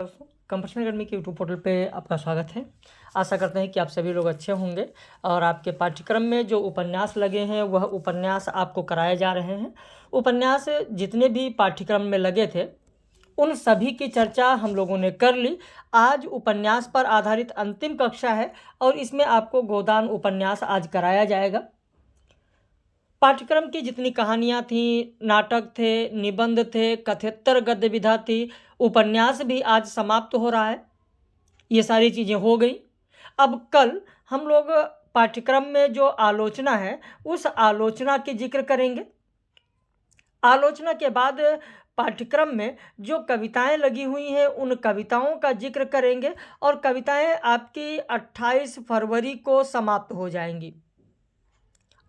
Competition academy के YouTube portal पे आपका स्वागत है। आशा करते हैं कि आप सभी लोग अच्छे होंगे और आपके पाठ्यक्रम में जो उपन्यास लगे हैं वह उपन्यास आपको कराए जा रहे हैं। उपन्यास जितने भी पाठ्यक्रम में लगे थे उन सभी की चर्चा हम लोगों ने कर ली। आज उपन्यास पर आधारित अंतिम कक्षा है और इसमें आपको गोदान उपन्यास आज कराया जाएगा। पाठ्यक्रम की जितनी कहानियाँ थीं, नाटक थे, निबंध थे, कथेत्तर गद्य विधा थी, उपन्यास भी आज समाप्त हो रहा है। ये सारी चीज़ें हो गई। अब कल हम लोग पाठ्यक्रम में जो आलोचना है उस आलोचना की जिक्र करेंगे। आलोचना के बाद पाठ्यक्रम में जो कविताएं लगी हुई हैं उन कविताओं का जिक्र करेंगे और कविताएं आपकी 28 फरवरी को समाप्त हो जाएंगी।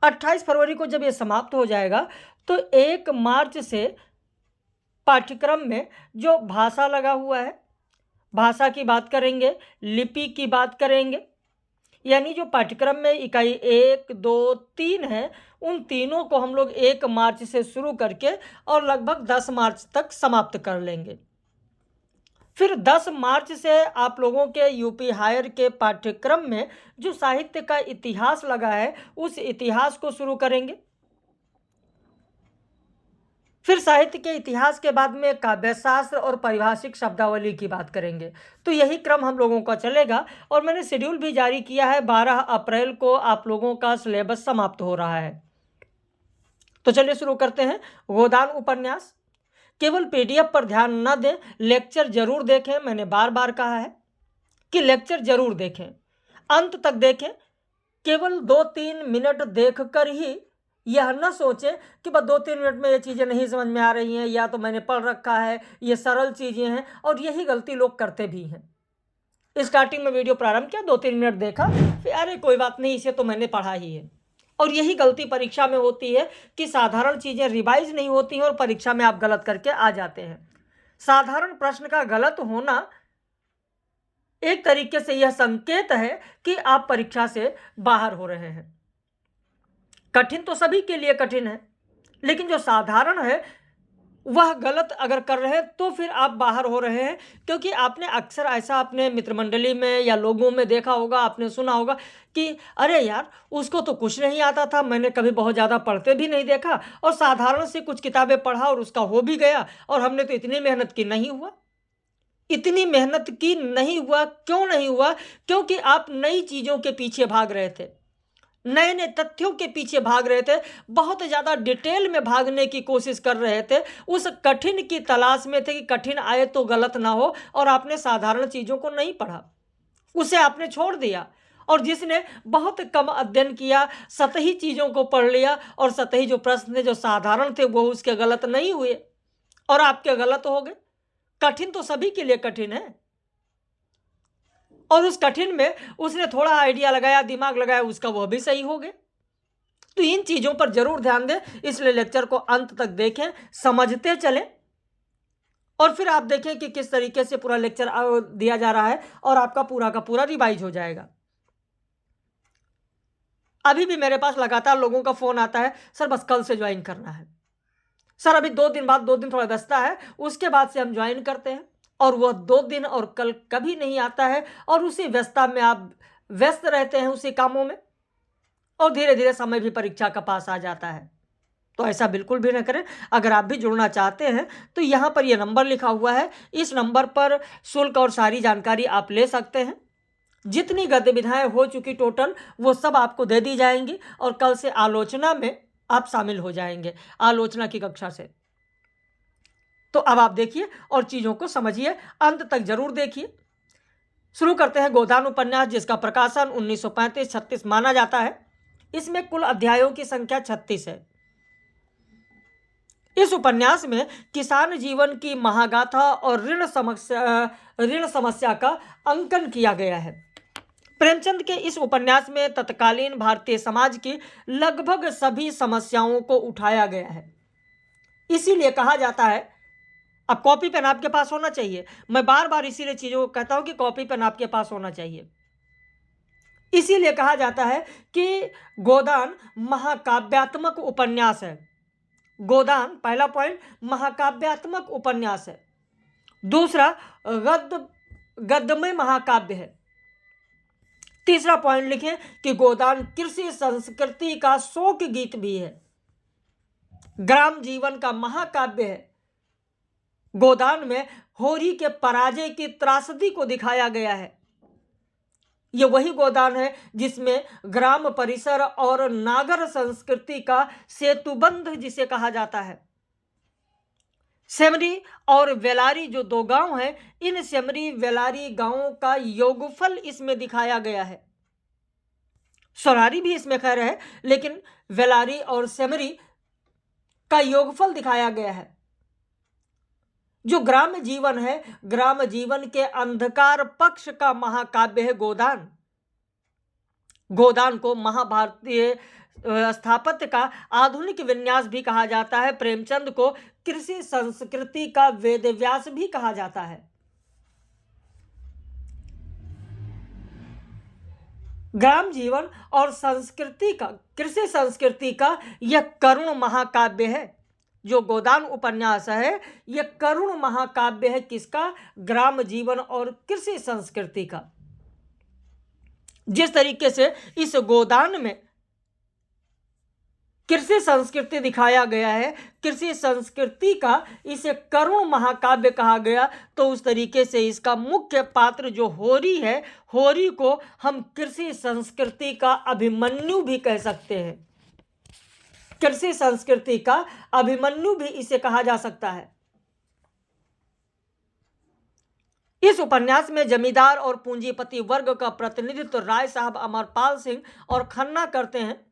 28 फरवरी को जब ये समाप्त हो जाएगा तो 1 मार्च से पाठ्यक्रम में जो भाषा लगा हुआ है, भाषा की बात करेंगे, लिपि की बात करेंगे, यानी जो पाठ्यक्रम में इकाई 1, 2, 3 है उन तीनों को हम लोग 1 मार्च से शुरू करके और लगभग 10 मार्च तक समाप्त कर लेंगे। फिर 10 मार्च से आप लोगों के यूपी हायर के पाठ्यक्रम में जो साहित्य का इतिहास लगा है उस इतिहास को शुरू करेंगे। फिर साहित्य के इतिहास के बाद में काव्यशास्त्र और पारिभाषिक शब्दावली की बात करेंगे। तो यही क्रम हम लोगों का चलेगा और मैंने शेड्यूल भी जारी किया है। 12 अप्रैल को आप लोगों का सिलेबस समाप्त हो रहा है। तो चलिए शुरू करते हैं। गोदान उपन्यास केवल पीडीएफ पर ध्यान न दें, लेक्चर जरूर देखें। मैंने बार बार कहा है कि लेक्चर जरूर देखें, अंत तक देखें। केवल 2-3 मिनट देखकर ही यह न सोचें कि बस 2-3 मिनट में ये चीज़ें नहीं समझ में आ रही हैं या तो मैंने पढ़ रखा है, ये सरल चीज़ें हैं। और यही गलती लोग करते भी हैं। स्टार्टिंग में वीडियो प्रारंभ किया, 2-3 मिनट देखा, फिर अरे कोई बात नहीं, इसे तो मैंने पढ़ा ही है। और यही गलती परीक्षा में होती है कि साधारण चीज़ें रिवाइज नहीं होती हैं और परीक्षा में आप गलत करके आ जाते हैं। साधारण प्रश्न का गलत होना एक तरीके से यह संकेत है कि आप परीक्षा से बाहर हो रहे हैं। कठिन तो सभी के लिए कठिन है, लेकिन जो साधारण है वह गलत अगर कर रहे हैं तो फिर आप बाहर हो रहे हैं। क्योंकि आपने अक्सर ऐसा अपने मित्रमंडली में या लोगों में देखा होगा, आपने सुना होगा कि अरे यार उसको तो कुछ नहीं आता था, मैंने कभी बहुत ज़्यादा पढ़ते भी नहीं देखा और साधारण से कुछ किताबें पढ़ा और उसका हो भी गया और हमने तो इतनी मेहनत की, नहीं हुआ। इतनी मेहनत की नहीं हुआ। क्यों नहीं हुआ? क्योंकि आप नई चीज़ों के पीछे भाग रहे थे, नए नए तथ्यों के पीछे भाग रहे थे, बहुत ज़्यादा डिटेल में भागने की कोशिश कर रहे थे, उस कठिन की तलाश में थे कि कठिन आए तो गलत ना हो। और आपने साधारण चीज़ों को नहीं पढ़ा, उसे आपने छोड़ दिया। और जिसने बहुत कम अध्ययन किया, सतही चीज़ों को पढ़ लिया और सतही जो प्रश्न थे जो साधारण थे वो उसके गलत नहीं हुए और आपके गलत हो गए। कठिन तो सभी के लिए कठिन है और उस कठिन में उसने थोड़ा आइडिया लगाया, दिमाग लगाया, उसका वह भी सही हो गया। तो इन चीज़ों पर जरूर ध्यान दें, इसलिए लेक्चर को अंत तक देखें, समझते चलें और फिर आप देखें कि किस तरीके से पूरा लेक्चर दिया जा रहा है और आपका पूरा का पूरा रिवाइज हो जाएगा। अभी भी मेरे पास लगातार लोगों का फ़ोन आता है, सर बस कल से ज्वाइन करना है, सर अभी 2 दिन बाद, 2 दिन थोड़ा व्यस्तता है, उसके बाद से हम ज्वाइन करते हैं। और वह 2 दिन और कल कभी नहीं आता है और उसी व्यस्तता में आप व्यस्त रहते हैं, उसी कामों में, और धीरे धीरे समय भी परीक्षा का पास आ जाता है। तो ऐसा बिल्कुल भी न करें। अगर आप भी जुड़ना चाहते हैं तो यहाँ पर यह नंबर लिखा हुआ है, इस नंबर पर शुल्क और सारी जानकारी आप ले सकते हैं। जितनी गतिविधियाँ हो चुकी टोटल वो सब आपको दे दी जाएंगी और कल से आलोचना में आप शामिल हो जाएंगे, आलोचना की कक्षा से। तो अब आप देखिए और चीज़ों को समझिए, अंत तक जरूर देखिए। शुरू करते हैं गोदान उपन्यास, जिसका प्रकाशन 1935-36 माना जाता है। इसमें कुल अध्यायों की संख्या 36 है। इस उपन्यास में किसान जीवन की महागाथा और ऋण समस्या का अंकन किया गया है। प्रेमचंद के इस उपन्यास में तत्कालीन भारतीय समाज की लगभग सभी समस्याओं को उठाया गया है। इसीलिए कहा जाता है, अब कॉपी पेन आपके पास होना चाहिए, मैं बार बार इसीलिए चीज़ों को कहता हूं कि कॉपी पेन आपके पास होना चाहिए। इसीलिए कहा जाता है कि गोदान महाकाव्यात्मक उपन्यास है। गोदान, पहला पॉइंट, महाकाव्यात्मक उपन्यास है। दूसरा गद्यमय महाकाव्य है। तीसरा पॉइंट लिखें कि गोदान कृषि संस्कृति का शोक गीत भी है, ग्राम जीवन का महाकाव्य है। गोदान में होरी के पराजय की त्रासदी को दिखाया गया है। यह वही गोदान है जिसमें ग्राम परिसर और नागर संस्कृति का सेतुबंध जिसे कहा जाता है। सेमरी और वेलारी जो दो गांव हैं, इन सेमरी वेलारी गांवों का योगफल इसमें दिखाया गया है। सोनारी भी इसमें खैर है, लेकिन वेलारी और सेमरी का योगफल दिखाया गया है। जो ग्राम जीवन है, ग्राम जीवन के अंधकार पक्ष का महाकाव्य है गोदान। गोदान को महाभारतीय स्थापत्य का आधुनिक विन्यास भी कहा जाता है। प्रेमचंद को कृषि संस्कृति का वेदव्यास भी कहा जाता है। ग्राम जीवन और संस्कृति का, कृषि संस्कृति का यह करुण महाकाव्य है। जो गोदान उपन्यास है, यह करुण महाकाव्य है। किसका? ग्राम जीवन और कृषि संस्कृति का। जिस तरीके से इस गोदान में कृषि संस्कृति दिखाया गया है, कृषि संस्कृति का इसे करुण महाकाव्य कहा गया, तो उस तरीके से इसका मुख्य पात्र जो होरी है, होरी को हम कृषि संस्कृति का अभिमन्यु भी कह सकते हैं। कृषि संस्कृति का अभिमन्यु भी इसे कहा जा सकता है। इस उपन्यास में जमींदार और पूंजीपति वर्ग का प्रतिनिधित्व राय साहब अमरपाल सिंह और खन्ना करते हैं।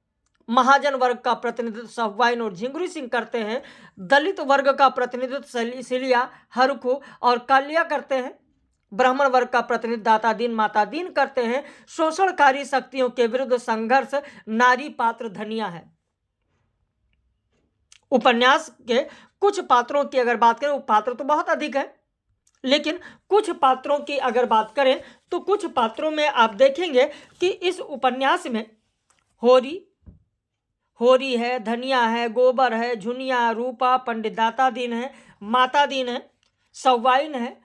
महाजन वर्ग का प्रतिनिधित्व सफवाइन और झिंगुरी सिंह करते हैं। दलित वर्ग का प्रतिनिधित्व सिलिया, हरखू और कालिया करते हैं। ब्राह्मण वर्ग का प्रतिनिधित्व दाता दीन, माता दीन करते हैं। शोषणकारी शक्तियों के विरुद्ध संघर्ष नारी पात्र धनिया है। उपन्यास के कुछ पात्रों की अगर बात करें, पात्र तो बहुत अधिक है, लेकिन कुछ पात्रों की अगर बात करें तो कुछ पात्रों में आप देखेंगे कि इस उपन्यास में होरी है, धनिया है, गोबर है, झुनिया, रूपा, पंडित दाता दीन है, माता दीन है, सवाइन है,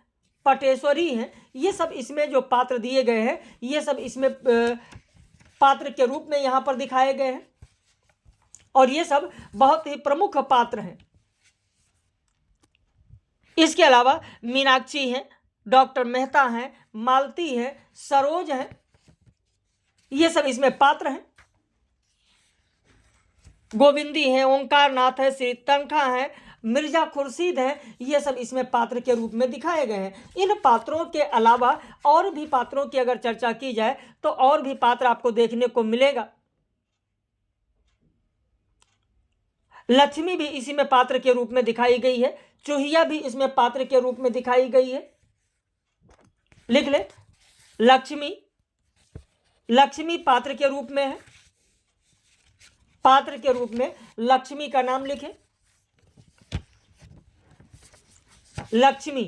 पटेश्वरी है। ये सब इसमें जो पात्र दिए गए हैं, ये सब इसमें पात्र के रूप में यहाँ पर दिखाए गए हैं, और ये सब बहुत ही प्रमुख पात्र हैं। इसके अलावा मीनाक्षी हैं, डॉक्टर मेहता हैं, मालती है, सरोज हैं, ये सब इसमें पात्र हैं। गोविंदी है, ओंकार नाथ है, श्री तनखा है, मिर्जा खुर्शीद है, ये सब इसमें पात्र के रूप में दिखाए गए हैं। इन पात्रों के अलावा और भी पात्रों की अगर चर्चा की जाए तो और भी पात्र आपको देखने को मिलेगा। लक्ष्मी भी इसी में पात्र के रूप में दिखाई गई है। चूहिया भी इसमें पात्र के रूप में दिखाई गई है। लिख ले, लक्ष्मी पात्र के रूप में है। पात्र के रूप में लक्ष्मी का नाम लिखें। लक्ष्मी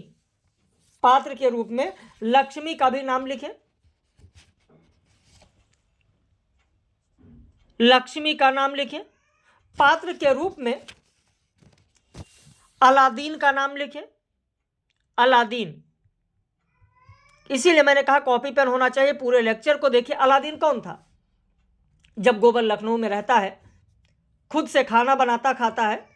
पात्र के रूप में लक्ष्मी का भी नाम लिखें। लक्ष्मी का नाम लिखें। पात्र के रूप में अलादीन का नाम लिखें। अलादीन, इसीलिए मैंने कहा कॉपी पेन होना चाहिए। पूरे लेक्चर को देखिए। अलादीन कौन था? जब गोबर लखनऊ में रहता है, खुद से खाना बनाता खाता है,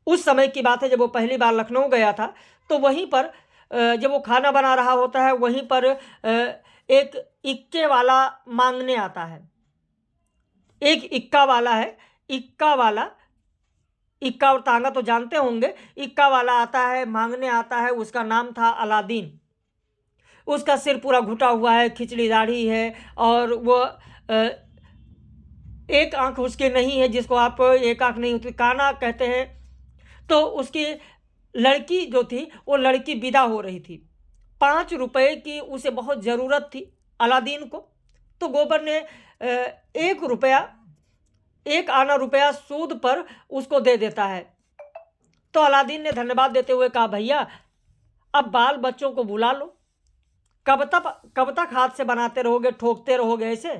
उस समय की बात है जब वो पहली बार लखनऊ गया था, तो वहीं पर जब वो खाना बना रहा होता है, वहीं पर एक इक्के वाला मांगने आता है। एक इक्का वाला है, इक्का और तांगा तो जानते होंगे। इक्का वाला आता है, मांगने आता है, उसका नाम था अलादीन। उसका सिर पूरा घुटा हुआ है, खिचड़ी दाढ़ी है, और वो एक आंख उसके नहीं है, जिसको आप एक आंख नहीं होती, काना कहते हैं। तो उसकी लड़की जो थी, वो लड़की विदा हो रही थी। 5 रुपए की उसे बहुत ज़रूरत थी अलादीन को। तो गोबर ने 1 आना रुपया सूद पर उसको दे देता है। तो अलादीन ने धन्यवाद देते हुए कहा, भैया अब बाल बच्चों को बुला लो, कब तक हाथ से बनाते रहोगे, ठोकते रहोगे ऐसे?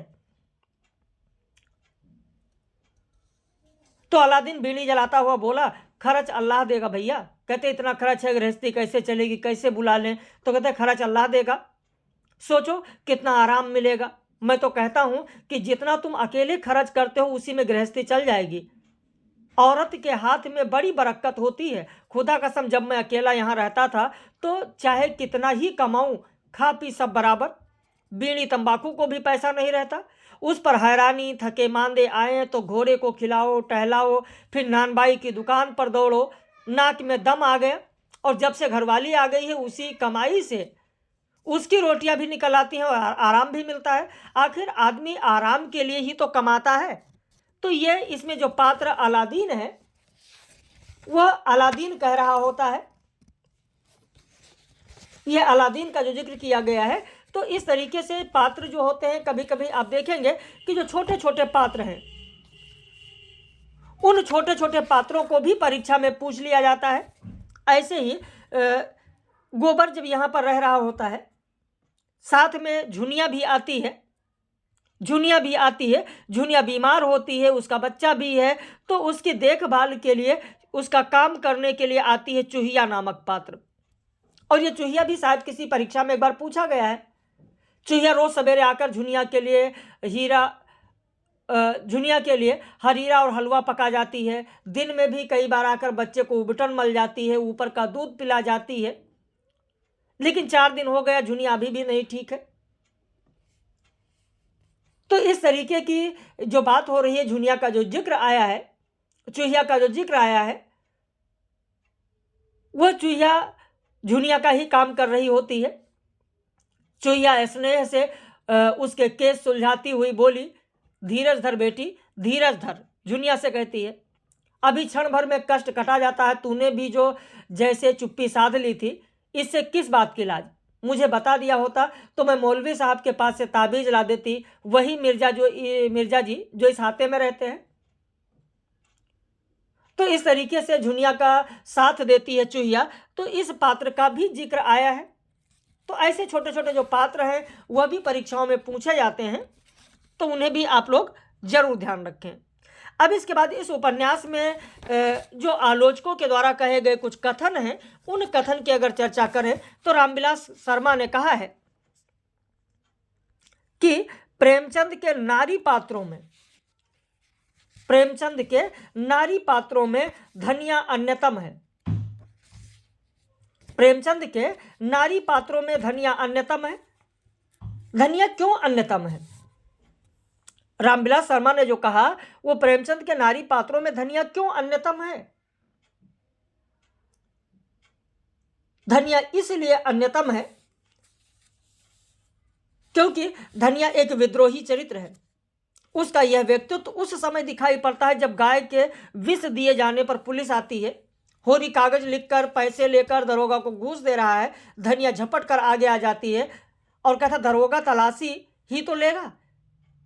तो अलादीन बीड़ी जलाता हुआ बोला, खर्च अल्लाह देगा भैया, कहते इतना खर्च है, गृहस्थी कैसे चलेगी, कैसे बुला लें? तो कहते खर्च अल्लाह देगा, सोचो कितना आराम मिलेगा। मैं तो कहता हूं कि जितना तुम अकेले खर्च करते हो उसी में गृहस्थी चल जाएगी। औरत के हाथ में बड़ी बरकत होती है। खुदा कसम, जब मैं अकेला यहाँ रहता था तो चाहे कितना ही कमाऊं, खा पी सब बराबर, बीड़ी तंबाकू को भी पैसा नहीं रहता। उस पर हैरानी, थके मांदे आए तो घोड़े को खिलाओ, टहलाओ, फिर नानबाई की दुकान पर दौड़ो, नाक में दम आ गया। और जब से घरवाली आ गई है उसी कमाई से उसकी रोटियां भी निकल आती हैं और आराम भी मिलता है। आखिर आदमी आराम के लिए ही तो कमाता है। तो ये इसमें जो पात्र अलादीन है वह अलादीन कह रहा होता है, यह अलादीन का जो जिक्र किया गया है। तो इस तरीके से पात्र जो होते हैं, कभी कभी आप देखेंगे कि जो छोटे छोटे पात्र हैं उन छोटे छोटे पात्रों को भी परीक्षा में पूछ लिया जाता है। ऐसे ही गोबर जब यहाँ पर रह रहा होता है, साथ में झुनिया भी आती है, झुनिया बीमार होती है, उसका बच्चा भी है, तो उसकी देखभाल के लिए, उसका काम करने के लिए आती है चूहिया नामक पात्र। और ये चूहिया भी शायद किसी परीक्षा में एक बार पूछा गया है। चूहिया रोज सवेरे आकर झुनिया के लिए हरीरा और हलवा पका जाती है। दिन में भी कई बार आकर बच्चे को उबटन मल जाती है, ऊपर का दूध पिला जाती है। लेकिन 4 दिन हो गया, झुनिया अभी भी नहीं ठीक है। तो इस तरीके की जो बात हो रही है, झुनिया का जो जिक्र आया है, चूहिया का जो जिक्र आया है, वह चूहिया झुनिया का ही काम कर रही होती है। चूहिया स्नेह से उसके केस सुलझाती हुई बोली, धीरज धर बेटी, धीरज धर। झुनिया से कहती है, अभी क्षण भर में कष्ट कटा जाता है, तूने भी जो जैसे चुप्पी साध ली थी, इससे किस बात की लाज? मुझे बता दिया होता तो मैं मौलवी साहब के पास से ताबीज ला देती, वही मिर्जा जी जो इस हाते में रहते हैं। तो इस तरीके से झुनिया का साथ देती है चूहिया। तो इस पात्र का भी जिक्र आया है। तो ऐसे छोटे छोटे जो पात्र हैं वह भी परीक्षाओं में पूछे जाते हैं, तो उन्हें भी आप लोग जरूर ध्यान रखें। अब इसके बाद इस उपन्यास में जो आलोचकों के द्वारा कहे गए कुछ कथन हैं, उन कथन की अगर चर्चा करें तो रामविलास शर्मा ने कहा है कि प्रेमचंद के नारी पात्रों में धनिया अन्यतम है। प्रेमचंद के नारी पात्रों में धनिया अन्यतम है। धनिया क्यों अन्यतम है? रामविलास शर्मा ने जो कहा वो प्रेमचंद के नारी पात्रों में धनिया क्यों अन्यतम है? धनिया इसलिए अन्यतम है क्योंकि धनिया एक विद्रोही चरित्र है। उसका यह व्यक्तित्व उस समय दिखाई पड़ता है जब गाय के विष दिए जाने पर पुलिस आती है। होरी कागज लिखकर पैसे लेकर दरोगा को घूस दे रहा है, धनिया झपट कर आगे आ जाती है और कहता, दरोगा तलाशी ही तो लेगा,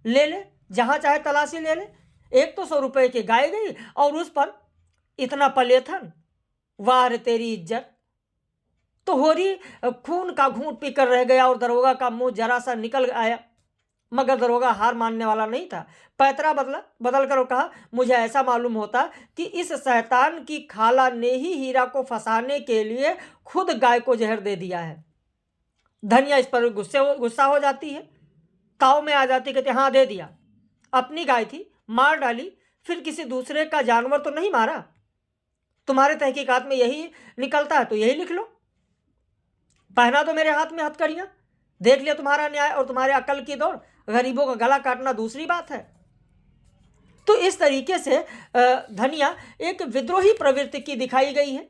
ले ले, जहां चाहे तलाशी ले ले। एक तो 100 रुपए की गाय गई और उस पर इतना पलेथन, वाह रे तेरी इज्जत। तो होरी खून का घूंट पीकर रह गया और दरोगा का मुंह जरा सा निकल आया, मगर दरोगा हार मानने वाला नहीं था। पैतरा बदल कर कहा, मुझे ऐसा मालूम होता कि इस शैतान की खाला ने ही हीरा को फंसाने के लिए खुद गाय को जहर दे दिया है। धनिया इस पर गुस्सा हो जाती है, ताव में आ जाती, कहते हाँ दे दिया, अपनी गाय थी, मार डाली, फिर किसी दूसरे का जानवर तो नहीं मारा। तुम्हारे तहकीकात में यही निकलता है तो यही लिख लो, पहना दो मेरे हाथ में हथकड़ियां, देख लिया तुम्हारा न्याय और तुम्हारे अकल की दौड़, गरीबों का गला काटना दूसरी बात है। तो इस तरीके से धनिया एक विद्रोही प्रवृत्ति की दिखाई गई है।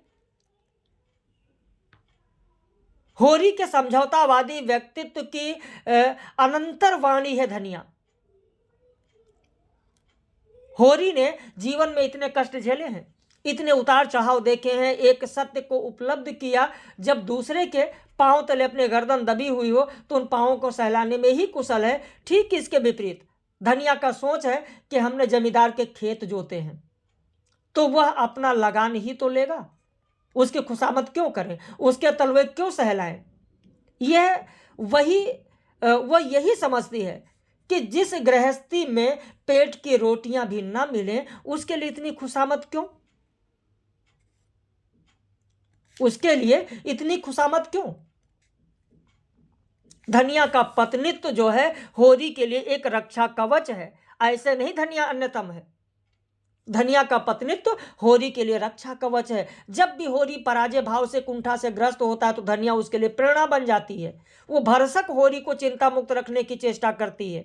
होरी के समझौतावादी व्यक्तित्व की अनंतर वाणी है धनिया। होरी ने जीवन में इतने कष्ट झेले हैं, इतने उतार चढ़ाव देखे हैं, एक सत्य को उपलब्ध किया, जब दूसरे के पांव तले अपने गर्दन दबी हुई हो तो उन पांवों को सहलाने में ही कुशल है। ठीक इसके विपरीत धनिया का सोच है कि हमने जमींदार के खेत जोते हैं तो वह अपना लगान ही तो लेगा, उसकी खुशामद क्यों करें, उसके तलवे क्यों सहलाएं। वह यही समझती है कि जिस गृहस्थी में पेट की रोटियां भी ना मिलें उसके लिए इतनी खुशामद क्यों। उसके लिए इतनी खुशामद क्यों? धनिया का पत्नीत्व जो है होरी के लिए एक रक्षा कवच है। ऐसे नहीं धनिया अन्यतम है। धनिया का पत्नीत्व होरी के लिए रक्षा कवच है। जब भी होरी पराजय भाव से कुंठा से ग्रस्त होता है तो धनिया उसके लिए प्रेरणा बन जाती है। वो भरसक होरी को चिंता मुक्त रखने की चेष्टा करती है,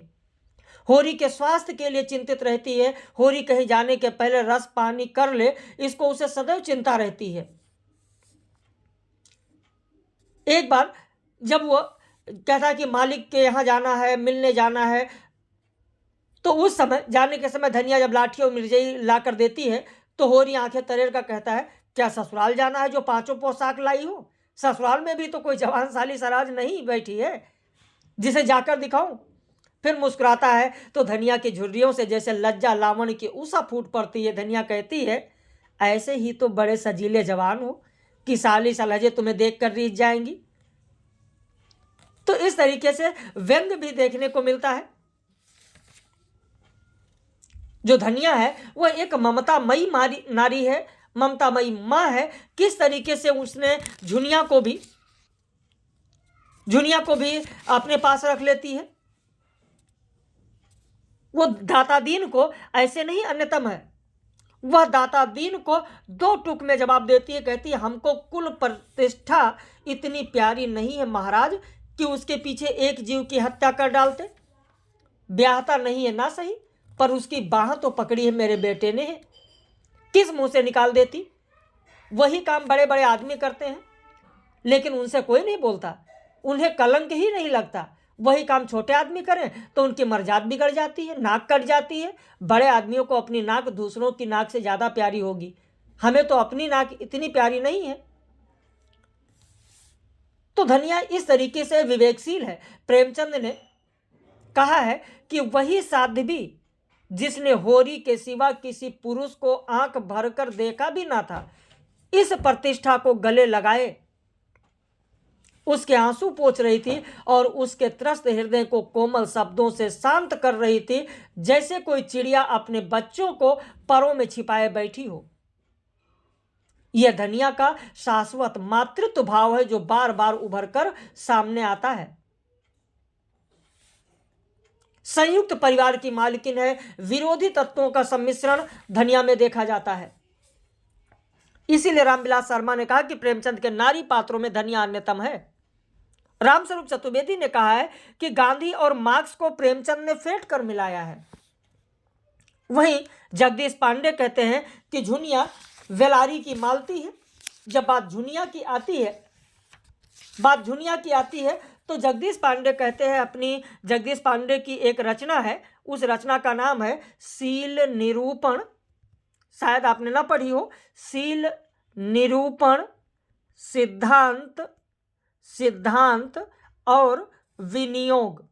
होरी के स्वास्थ्य के लिए चिंतित रहती है। होरी कहीं जाने के पहले रस पानी कर ले, इसको उसे सदैव चिंता रहती है। एक बार जब वो कहता है कि मालिक के यहाँ जाना है, मिलने जाना है, तो उस समय जाने के समय धनिया जब लाठी और मिर्जई ला कर देती है तो होरी आंखें तरेर का कहता है, क्या ससुराल जाना है जो पांचों पोशाक लाई हो? ससुराल में भी तो कोई जवान साली सराज नहीं बैठी है जिसे जाकर दिखाऊं। फिर मुस्कुराता है तो धनिया की झुर्रियों से जैसे लज्जा लावण्य की उषा फूट पड़ती है। धनिया कहती है, ऐसे ही तो बड़े सजीले जवान हो कि साली सलहजे तुम्हें देख कर रीझ जाएंगी। तो इस तरीके से व्यंग भी देखने को मिलता है। जो धनिया है वह एक ममतामयी नारी है, ममतामयी माँ है। किस तरीके से उसने झुनिया को भी अपने पास रख लेती है। वो दाता दीन को ऐसे नहीं अन्यतम है, वह दाता दीन को दो टूक में जवाब देती है। कहती है, हमको कुल प्रतिष्ठा इतनी प्यारी नहीं है महाराज कि उसके पीछे एक जीव की हत्या कर डालते। ब्याहता नहीं है ना सही, पर उसकी बाह तो पकड़ी है मेरे बेटे ने। किस मुंह से निकाल देती? वही काम बड़े बड़े आदमी करते हैं लेकिन उनसे कोई नहीं बोलता, उन्हें कलंक ही नहीं लगता। वही काम छोटे आदमी करें तो उनकी मर्याद बिगड़ जाती है, नाक कट जाती है। बड़े आदमियों को अपनी नाक दूसरों की नाक से ज़्यादा प्यारी होगी, हमें तो अपनी नाक इतनी प्यारी नहीं है। तो धनिया इस तरीके से विवेकशील है। प्रेमचंद ने कहा है कि वही साध्वी जिसने होरी के सिवा किसी पुरुष को आंख भरकर देखा भी ना था, इस प्रतिष्ठा को गले लगाए उसके आंसू पोंछ रही थी और उसके त्रस्त हृदय को कोमल शब्दों से शांत कर रही थी, जैसे कोई चिड़िया अपने बच्चों को परों में छिपाए बैठी हो। यह धनिया का शाश्वत मातृत्व भाव है जो बार बार उभर कर सामने आता है। संयुक्त परिवार की मालकिन है। विरोधी तत्वों का सम्मिश्रण धनिया में देखा जाता है। इसीलिए रामविलास शर्मा ने कहा कि प्रेमचंद के नारी पात्रों में धनिया अन्यतम है। रामस्वरूप चतुर्वेदी ने कहा है कि गांधी और मार्क्स को प्रेमचंद ने फेंट कर मिलाया है। वहीं जगदीश पांडे कहते हैं कि झुनिया वेलारी की मालती है। जब बात झुनिया की आती है तो जगदीश पांडे कहते हैं, अपनी जगदीश पांडे की एक रचना है, उस रचना का नाम है शील निरूपण। शायद आपने ना पढ़ी हो। शील निरूपण सिद्धांत और विनियोग।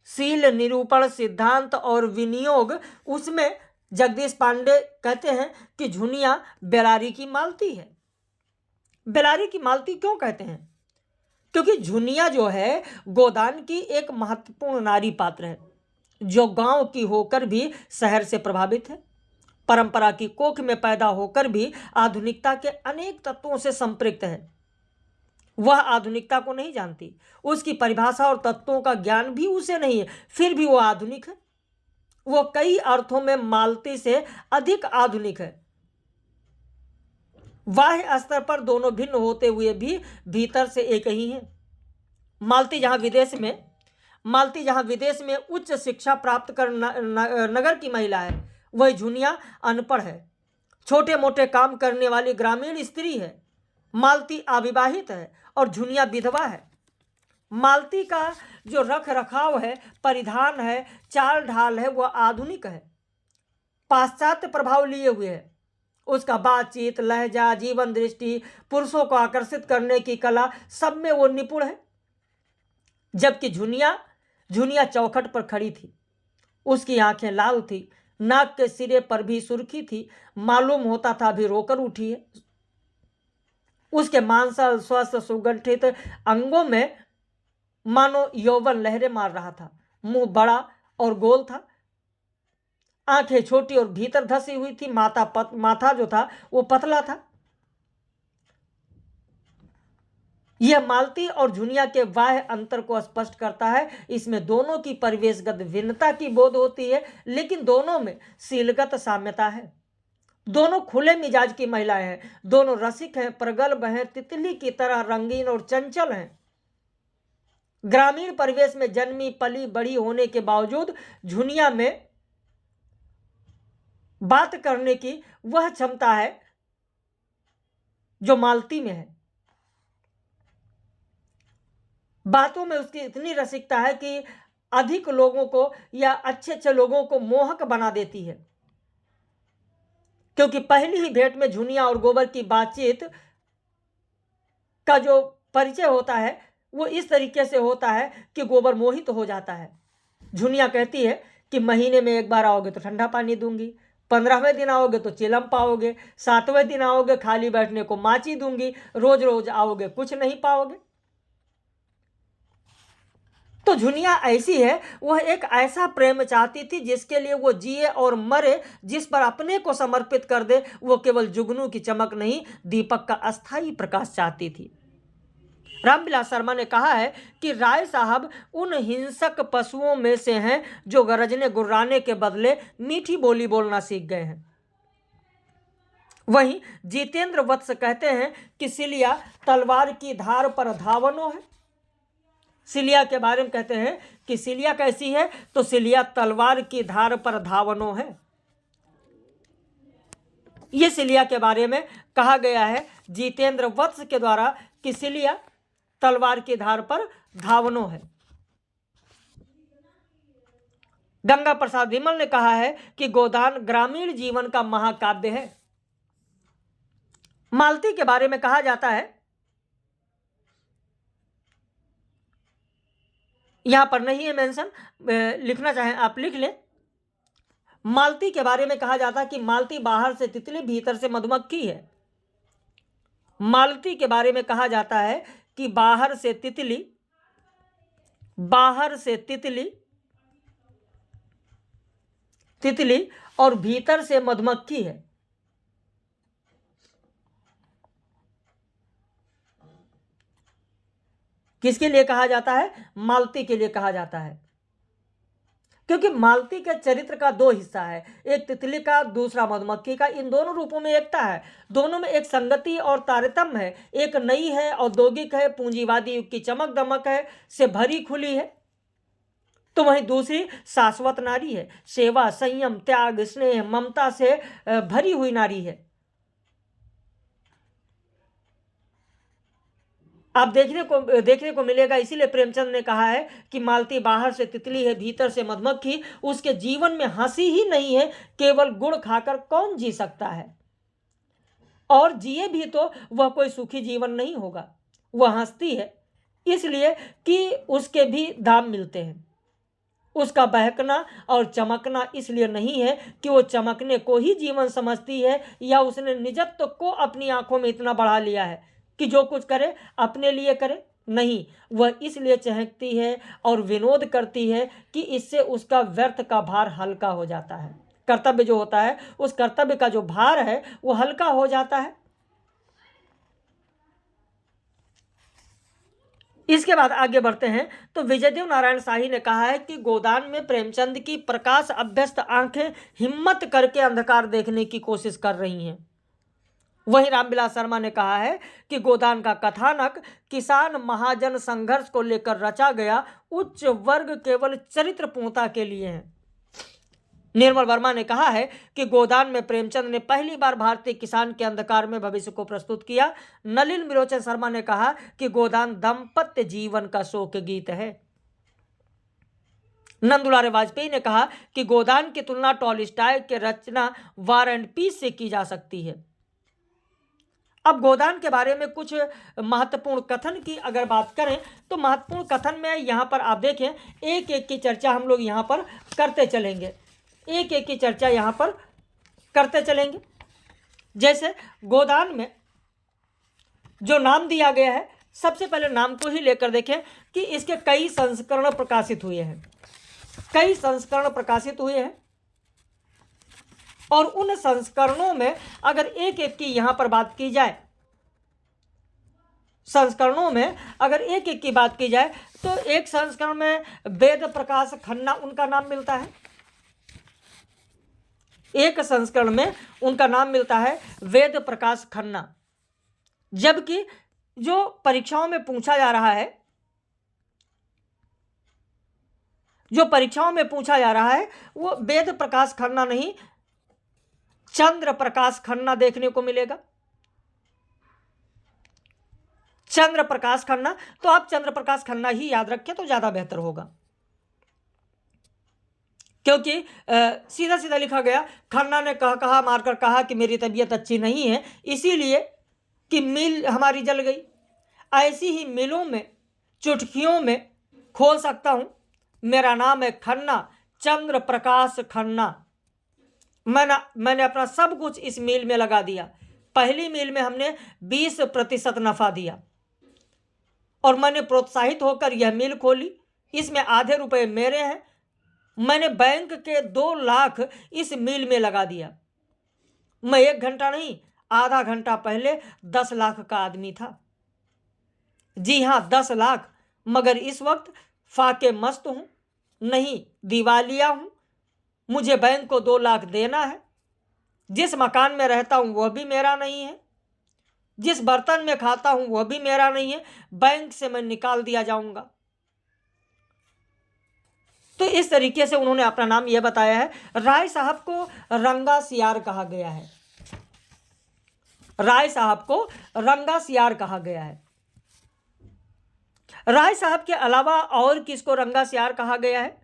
शील निरूपण सिद्धांत और विनियोग, उसमें जगदीश पांडे कहते हैं कि झुनिया बेलारी की मालती है। बेलारी की मालती क्यों कहते हैं? क्योंकि झुनिया जो है गोदान की एक महत्वपूर्ण नारी पात्र है जो गांव की होकर भी शहर से प्रभावित है, परंपरा की कोख में पैदा होकर भी आधुनिकता के अनेक तत्वों से संपृक्त है। वह आधुनिकता को नहीं जानती, उसकी परिभाषा और तत्वों का ज्ञान भी उसे नहीं है, फिर भी वो आधुनिक है। वो कई अर्थों में मालती से अधिक आधुनिक है। बाह्य स्तर पर दोनों भिन्न होते हुए भी भीतर से एक ही हैं। मालती जहां विदेश में उच्च शिक्षा प्राप्त कर नगर की महिला है, वही झुनिया अनपढ़ है, छोटे मोटे काम करने वाली ग्रामीण स्त्री है। मालती अविवाहित है और झुनिया विधवा है। मालती का जो रख रखाव है, परिधान है, चाल ढाल है, वह आधुनिक है, पाश्चात्य प्रभाव लिए हुए है। उसका बातचीत, लहजा, जीवन दृष्टि, पुरुषों को आकर्षित करने की कला, सब में वो निपुण है। जबकि झुनिया चौखट पर खड़ी थी, उसकी आंखें लाल थी, नाक के सिरे पर भी सुर्खी थी, मालूम होता था अभी रोकर उठी है। उसके मांसल स्वस्थ सुगठित अंगों में मानो यौवन लहरें मार रहा था। मुंह बड़ा और गोल था, आंखें छोटी और भीतर धसी हुई थी। माथा जो था वो पतला था। यह मालती और झुनिया के बाह्य अंतर को स्पष्ट करता है। इसमें दोनों की परिवेशगत भिन्नता की बोध होती है, लेकिन दोनों में शीलगत साम्यता है। दोनों खुले मिजाज की महिलाएं हैं, दोनों रसिक हैं, प्रगल्भ हैं, तितली की तरह रंगीन और चंचल हैं। ग्रामीण परिवेश में जन्मी पली बड़ी होने के बावजूद झुनिया में बात करने की वह क्षमता है जो मालती में है। बातों में उसकी इतनी रसिकता है कि अधिक लोगों को या अच्छे अच्छे लोगों को मोहक बना देती है। क्योंकि पहली ही भेंट में झुनिया और गोबर की बातचीत का जो परिचय होता है वो इस तरीके से होता है कि गोबर मोहित हो जाता है। झुनिया कहती है कि महीने में एक बार आओगे तो ठंडा पानी दूंगी, 15वें दिन आओगे तो चिलम पाओगे, 7वें दिन आओगे खाली बैठने को माची दूंगी, रोज रोज आओगे कुछ नहीं पाओगे। तो झुनिया ऐसी है, वह एक ऐसा प्रेम चाहती थी जिसके लिए वो जिए और मरे, जिस पर अपने को समर्पित कर दे। वो केवल जुगनू की चमक नहीं, दीपक का अस्थायी प्रकाश चाहती थी। रामविलास शर्मा ने कहा है कि राय साहब उन हिंसक पशुओं में से हैं जो गरजने गुर्राने के बदले मीठी बोली बोलना सीख गए हैं। वहीं जितेंद्र वत्स कहते हैं कि सिलिया तलवार की धार पर धावनो है। सिलिया के बारे में कहते हैं कि सिलिया कैसी है, तो सिलिया तलवार की धार पर धावनो है। यह सिलिया के बारे में कहा गया है जितेंद्र वत्स के द्वारा कि सिलिया तलवार की धार पर धावनो है। गंगा प्रसाद विमल ने कहा है कि गोदान ग्रामीण जीवन का महाकाव्य है। मालती के बारे में कहा जाता है, यहां पर नहीं है मेंशन, लिखना चाहें आप लिख लें। मालती के बारे में कहा जाता है कि मालती बाहर से तितली भीतर से मधुमक्खी है। मालती के बारे में कहा जाता है कि बाहर से तितली और भीतर से मधुमक्खी है। किसके लिए कहा जाता है? मालती के लिए कहा जाता है, क्योंकि मालती के चरित्र का दो हिस्सा है, एक तितली का, दूसरा मधुमक्खी का। इन दोनों रूपों में एकता है, दोनों में एक संगति और तारतम्य है। एक नई है, औद्योगिक है, पूंजीवादी युग की चमक दमक है से भरी खुली है, तो वहीं दूसरी शाश्वत नारी है, सेवा, संयम, त्याग, स्नेह, ममता से भरी हुई नारी है। आप देखने को मिलेगा। इसीलिए प्रेमचंद ने कहा है कि मालती बाहर से तितली है, भीतर से मधुमक्खी। उसके जीवन में हंसी ही नहीं है, केवल गुड़ खाकर कौन जी सकता है, और जिए भी तो वह कोई सुखी जीवन नहीं होगा। वह हंसती है इसलिए कि उसके भी दाम मिलते हैं। उसका बहकना और चमकना इसलिए नहीं है कि वो चमकने को ही जीवन समझती है, या उसने निजत्व को अपनी आंखों में इतना बढ़ा लिया है कि जो कुछ करे अपने लिए करे। नहीं, वह इसलिए चहकती है और विनोद करती है कि इससे उसका व्यर्थ का भार हल्का हो जाता है। कर्तव्य जो होता है, उस कर्तव्य का जो भार है वो हल्का हो जाता है। इसके बाद आगे बढ़ते हैं तो विजयदेव नारायण शाही ने कहा है कि गोदान में प्रेमचंद की प्रकाश अभ्यस्त आंखें हिम्मत करके अंधकार देखने की कोशिश कर रही हैं। वहीं रामविलास शर्मा ने कहा है कि गोदान का कथानक किसान महाजन संघर्ष को लेकर रचा गया उच्च वर्ग केवल चरित्र पूर्णता के लिए है। निर्मल वर्मा ने कहा है कि गोदान में प्रेमचंद ने पहली बार भारतीय किसान के अंधकार में भविष्य को प्रस्तुत किया। नलिन विलोचन शर्मा ने कहा कि गोदान दाम्पत्य जीवन का शोक गीत है। नंदुलारे वाजपेयी ने कहा कि गोदान की तुलना टॉलस्टॉय के रचना वार एंड पीस से की जा सकती है। अब गोदान के बारे में कुछ महत्वपूर्ण कथन की अगर बात करें तो महत्वपूर्ण कथन में यहाँ पर आप देखें, एक एक की चर्चा हम लोग यहाँ पर करते चलेंगे, एक एक की चर्चा यहाँ पर करते चलेंगे। जैसे गोदान में जो नाम दिया गया है, सबसे पहले नाम को ही लेकर देखें कि इसके कई संस्करण प्रकाशित हुए हैं, कई संस्करण प्रकाशित हुए हैं, और उन संस्करणों में अगर एक एक की यहां पर बात की जाए, संस्करणों में अगर एक एक की बात की जाए तो एक संस्करण में वेद प्रकाश खन्ना उनका नाम मिलता है, एक संस्करण में उनका नाम मिलता है वेद प्रकाश खन्ना। जबकि जो परीक्षाओं में पूछा जा रहा है, जो परीक्षाओं में पूछा जा रहा है वो वेद प्रकाश खन्ना नहीं, चंद्र प्रकाश खन्ना देखने को मिलेगा। चंद्र प्रकाश खन्ना, तो आप चंद्र प्रकाश खन्ना ही याद रखें तो ज्यादा बेहतर होगा, क्योंकि सीधा सीधा लिखा गया खन्ना ने कहा मारकर कहा कि मेरी तबीयत अच्छी नहीं है, इसीलिए कि मिल हमारी जल गई। ऐसी ही मिलों में चुटकियों में खोल सकता हूं, मेरा नाम है खन्ना, चंद्र प्रकाश खन्ना। मैंने अपना सब कुछ इस मिल में लगा दिया। पहली मिल में हमने 20% नफा दिया और मैंने प्रोत्साहित होकर यह मिल खोली, इसमें आधे रुपए मेरे हैं। मैंने बैंक के 2 लाख इस मिल में लगा दिया। मैं 1 घंटा नहीं, आधा घंटा पहले 10 लाख का आदमी था। जी हां, 10 लाख। मगर इस वक्त फाके मस्त हूं, नहीं दिवालिया हूं। मुझे बैंक को 2 लाख देना है। जिस मकान में रहता हूं वह भी मेरा नहीं है, जिस बर्तन में खाता हूं वह भी मेरा नहीं है, बैंक से मैं निकाल दिया जाऊंगा। तो इस तरीके से उन्होंने अपना नाम यह बताया है। राय साहब को रंगा सियार कहा गया है, राय साहब को रंगा सियार कहा गया है। राय साहब के अलावा और किसको रंगा सियार कहा गया है?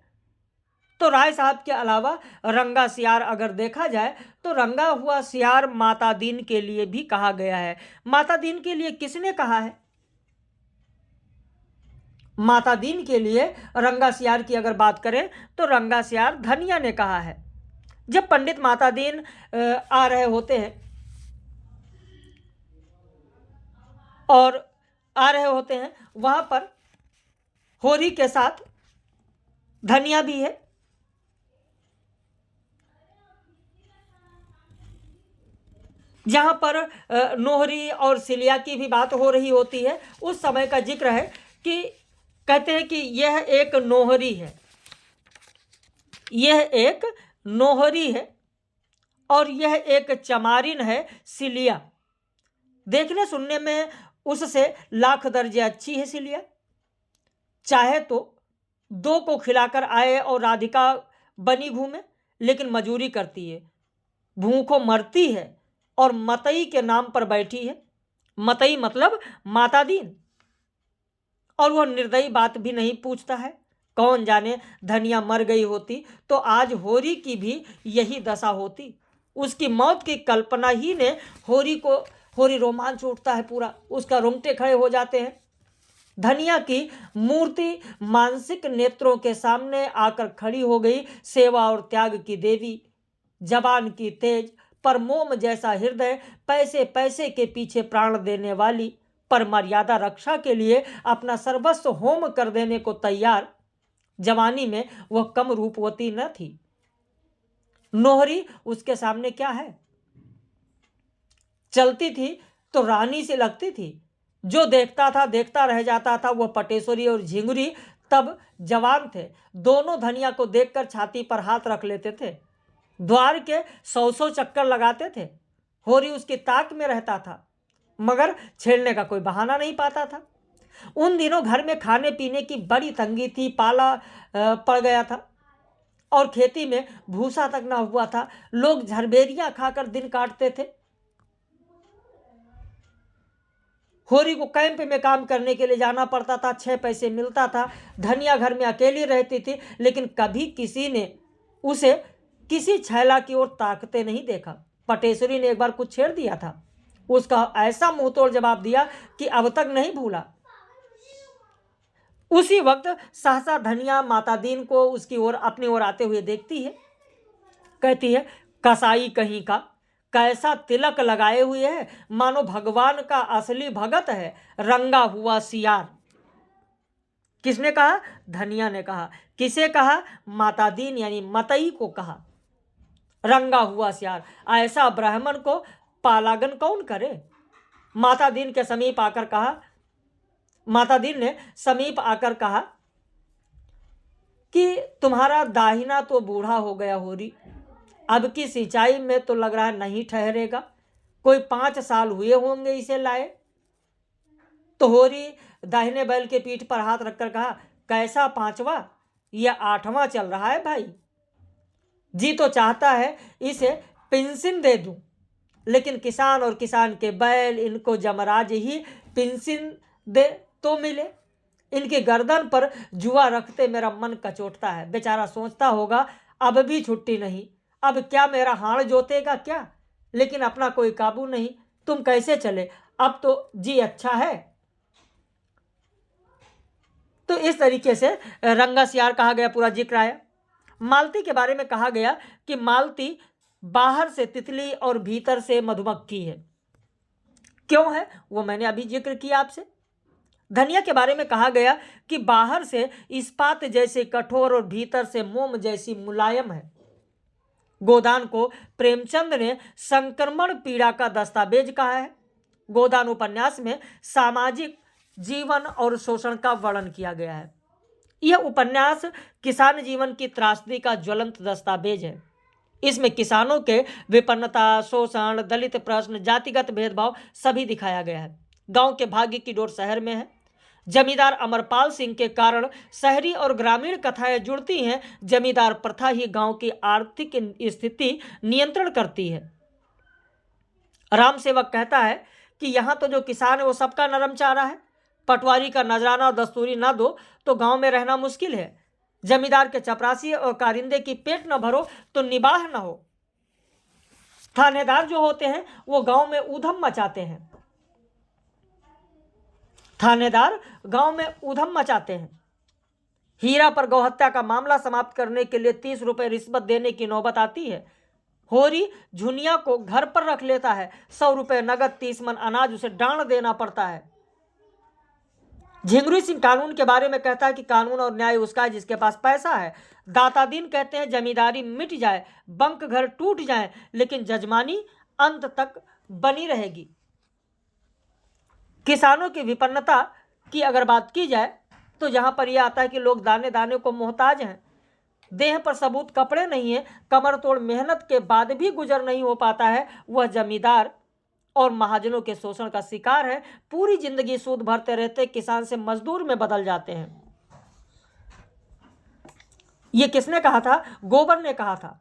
तो राय साहब के अलावा रंगा सियार अगर देखा जाए तो रंगा हुआ सियार माता दीन के लिए भी कहा गया है। माता दीन के लिए किसने कहा है? माता दीन के लिए रंगा सियार की अगर बात करें तो रंगा सियार धनिया ने कहा है। जब पंडित माता दीन आ रहे होते हैं और आ रहे होते हैं, वहां पर होरी के साथ धनिया भी है। जहां पर नोहरी और सिलिया की भी बात हो रही होती है, उस समय का जिक्र है कि कहते हैं कि यह एक नोहरी है, यह एक नोहरी है और यह एक चमारिन है सिलिया। देखने सुनने में उससे लाख दर्जे अच्छी है सिलिया। चाहे तो 2 को खिलाकर आए और राधिका बनी घूमे, लेकिन मजूरी करती है, भूखों मरती है और मतई के नाम पर बैठी है। मतई मतलब माता दीन। और वह निर्दयी बात भी नहीं पूछता है। कौन जाने धनिया मर गई होती तो आज होरी की भी यही दशा होती। उसकी मौत की कल्पना ही ने होरी रोमांच उठता है पूरा, उसका रोंगटे खड़े हो जाते हैं। धनिया की मूर्ति मानसिक नेत्रों के सामने आकर खड़ी हो गई, सेवा और त्याग की देवी, जवान की तेज, पर मोम जैसा हृदय, पैसे पैसे के पीछे प्राण देने वाली, पर मर्यादा रक्षा के लिए अपना सर्वस्व होम कर देने को तैयार। जवानी में वह कम रूपवती न थी। नोहरी उसके सामने क्या है? चलती थी तो रानी से लगती थी। जो देखता था देखता रह जाता था। वह पटेश्वरी और झिंगुरी तब जवान थे। दोनों धनिया को देखकर छाती पर हाथ रख लेते थे। द्वार के 100 चक्कर लगाते थे। होरी उसकी ताक में रहता था, मगर छेड़ने का कोई बहाना नहीं पाता था। उन दिनों घर में खाने पीने की बड़ी तंगी थी। पाला पड़ गया था और खेती में भूसा तक ना हुआ था। लोग झरबेरियां खाकर दिन काटते थे। होरी को कैंप में काम करने के लिए जाना पड़ता था, 6 पैसे मिलता था। धनिया घर में अकेली रहती थी, लेकिन कभी किसी ने उसे किसी छैला की ओर ताकते नहीं देखा। पटेश्वरी ने एक बार कुछ छेड़ दिया था, उसका ऐसा मुंहतोड़ जवाब दिया कि अब तक नहीं भूला। उसी वक्त सहसा धनिया माता दीन को उसकी ओर अपनी ओर आते हुए देखती है। कहती है, कसाई कहीं का, कैसा तिलक लगाए हुए है, मानो भगवान का असली भगत है, रंगा हुआ सियार। किसने कहा? धनिया ने कहा। किसे कहा? माता दीन यानी मतई को कहा, रंगा हुआ सियार। ऐसा ब्राह्मण को पालागन कौन करे? माता दीन के समीप आकर कहा, माता दीन ने समीप आकर कहा कि तुम्हारा दाहिना तो बूढ़ा हो गया होरी, अब की सिंचाई में तो लग रहा है नहीं ठहरेगा, कोई 5 साल हुए होंगे इसे लाए। तो होरी दाहिने बैल के पीठ पर हाथ रखकर कहा, कैसा 5वां, यह 8वां चल रहा है भाई। जी तो चाहता है इसे पेंशन दे दूं, लेकिन किसान और किसान के बैल, इनको जमराज ही पेंशन दे तो मिले। इनकी गर्दन पर जुआ रखते मेरा मन कचोटता है। बेचारा सोचता होगा अब भी छुट्टी नहीं, अब क्या मेरा हाड़ जोतेगा क्या, लेकिन अपना कोई काबू नहीं। तुम कैसे चले, अब तो जी अच्छा है। तो इस तरीके से रंगा सियार कहा गया, पूरा जिक्र आया। मालती के बारे में कहा गया कि मालती बाहर से तितली और भीतर से मधुमक्खी है। क्यों है वो मैंने अभी जिक्र किया आपसे। धनिया के बारे में कहा गया कि बाहर से इस्पात जैसे कठोर और भीतर से मोम जैसी मुलायम है। गोदान को प्रेमचंद ने संक्रमण पीड़ा का दस्तावेज कहा है। गोदान उपन्यास में सामाजिक जीवन और शोषण का वर्णन किया गया है। यह उपन्यास किसान जीवन की त्रासदी का ज्वलंत दस्तावेज है। इसमें किसानों के विपन्नता, शोषण, दलित प्रश्न, जातिगत भेदभाव सभी दिखाया गया है। गांव के भाग्य की डोर शहर में है। जमींदार अमरपाल सिंह के कारण शहरी और ग्रामीण कथाएं जुड़ती हैं। जमींदार प्रथा ही गांव की आर्थिक स्थिति नियंत्रण करती है। राम सेवक कहता है कि यहाँ तो जो किसान है वो सबका नरम चारा है। पटवारी का नजराना और दस्तूरी ना दो तो गांव में रहना मुश्किल है। जमींदार के चपरासी और कारिंदे की पेट न भरो तो निबाह न हो। थानेदार जो होते हैं वो गांव में ऊधम मचाते हैं। थानेदार गांव में ऊधम मचाते हैं। हीरा पर गौहत्या का मामला समाप्त करने के लिए 30 रुपए रिश्वत देने की नौबत आती है। होरी झुनिया को घर पर रख लेता है। 100 रुपए नगद, 30 मन अनाज उसे डांड देना पड़ता है। झिंगुरी सिंह कानून के बारे में कहता है कि कानून और न्याय उसका है जिसके पास पैसा है। दाता दीन कहते हैं जमींदारी मिट जाए, बंक घर टूट जाए, लेकिन जजमानी अंत तक बनी रहेगी। किसानों की विपन्नता की अगर बात की जाए तो यहां पर यह आता है कि लोग दाने दाने को मोहताज हैं। देह पर सबूत कपड़े नहीं है, कमर तोड़ मेहनत के बाद भी गुजर नहीं हो पाता है। वह जमींदार और महाजनों के शोषण का शिकार है। पूरी जिंदगी सूद भरते रहते किसान से मजदूर में बदल जाते हैं। यह किसने कहा था? गोबर ने कहा था।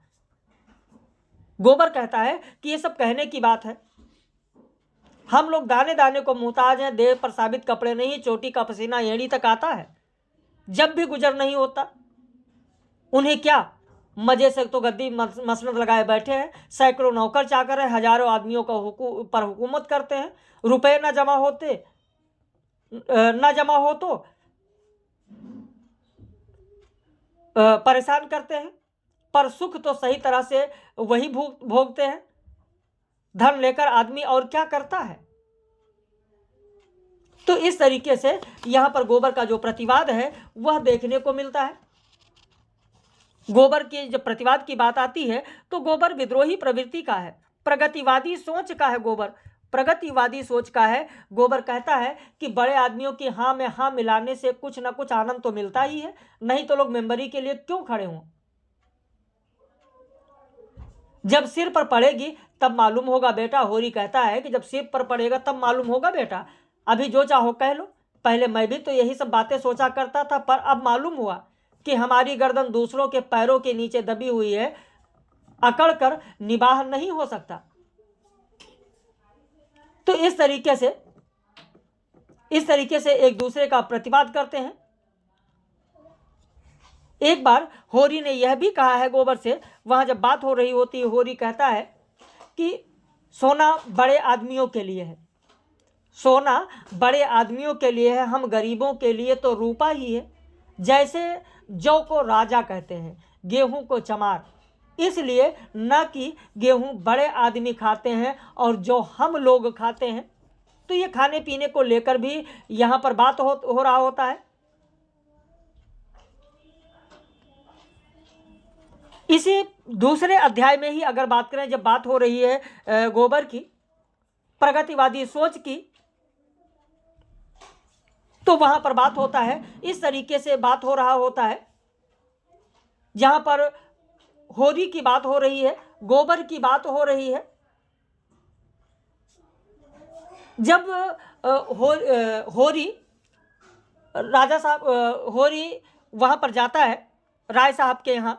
गोबर कहता है कि यह सब कहने की बात है। हम लोग दाने दाने को मुहताज हैं। देह पर साबित कपड़े नहीं, चोटी का पसीना एड़ी तक आता है, जब भी गुजर नहीं होता। उन्हें क्या, मजे से तो गद्दी मसनद लगाए बैठे हैं। सैकड़ों नौकर चाकर है, हजारों आदमियों का पर हुकूमत करते हैं। रुपए न जमा हो तो परेशान करते हैं, पर सुख तो सही तरह से वही भोगते हैं। धन लेकर आदमी और क्या करता है। तो इस तरीके से यहां पर गोबर का जो प्रतिवाद है वह देखने को मिलता है। गोबर की जब प्रतिवाद की बात आती है तो गोबर विद्रोही प्रवृत्ति का है, प्रगतिवादी सोच का है। गोबर प्रगतिवादी सोच का है। गोबर कहता है कि बड़े आदमियों की हाँ में हाँ मिलाने से कुछ ना कुछ आनंद तो मिलता ही है, नहीं तो लोग मेंबरी के लिए क्यों खड़े हों। जब सिर पर पड़ेगी तब मालूम होगा बेटा। होरी कहता है कि जब सिर पर पड़ेगा तब मालूम होगा बेटा, अभी जो चाहो कह लो। पहले मैं भी तो यही सब बातें सोचा करता था, पर अब मालूम हुआ कि हमारी गर्दन दूसरों के पैरों के नीचे दबी हुई है, अकड़ कर निबाह नहीं हो सकता। तो इस तरीके से एक दूसरे का प्रतिवाद करते हैं। एक बार होरी ने यह भी कहा है गोबर से, वहां जब बात हो रही होती है, होरी कहता है कि सोना बड़े आदमियों के लिए है, सोना बड़े आदमियों के लिए है, हम गरीबों के लिए तो रूपा ही है। जैसे जौ को राजा कहते हैं, गेहूं को चमार, इसलिए न कि गेहूं बड़े आदमी खाते हैं और जो हम लोग खाते हैं। तो ये खाने पीने को लेकर भी यहां पर बात हो रहा होता है। इसी दूसरे अध्याय में ही अगर बात करें, जब बात हो रही है गोबर की, प्रगतिवादी सोच की, तो वहां पर बात होता है, इस तरीके से बात हो रहा होता है, जहां पर होरी की बात हो रही है, गोबर की बात हो रही है। जब होरी राजा साहब होरी वहां पर जाता है राय साहब के यहाँ,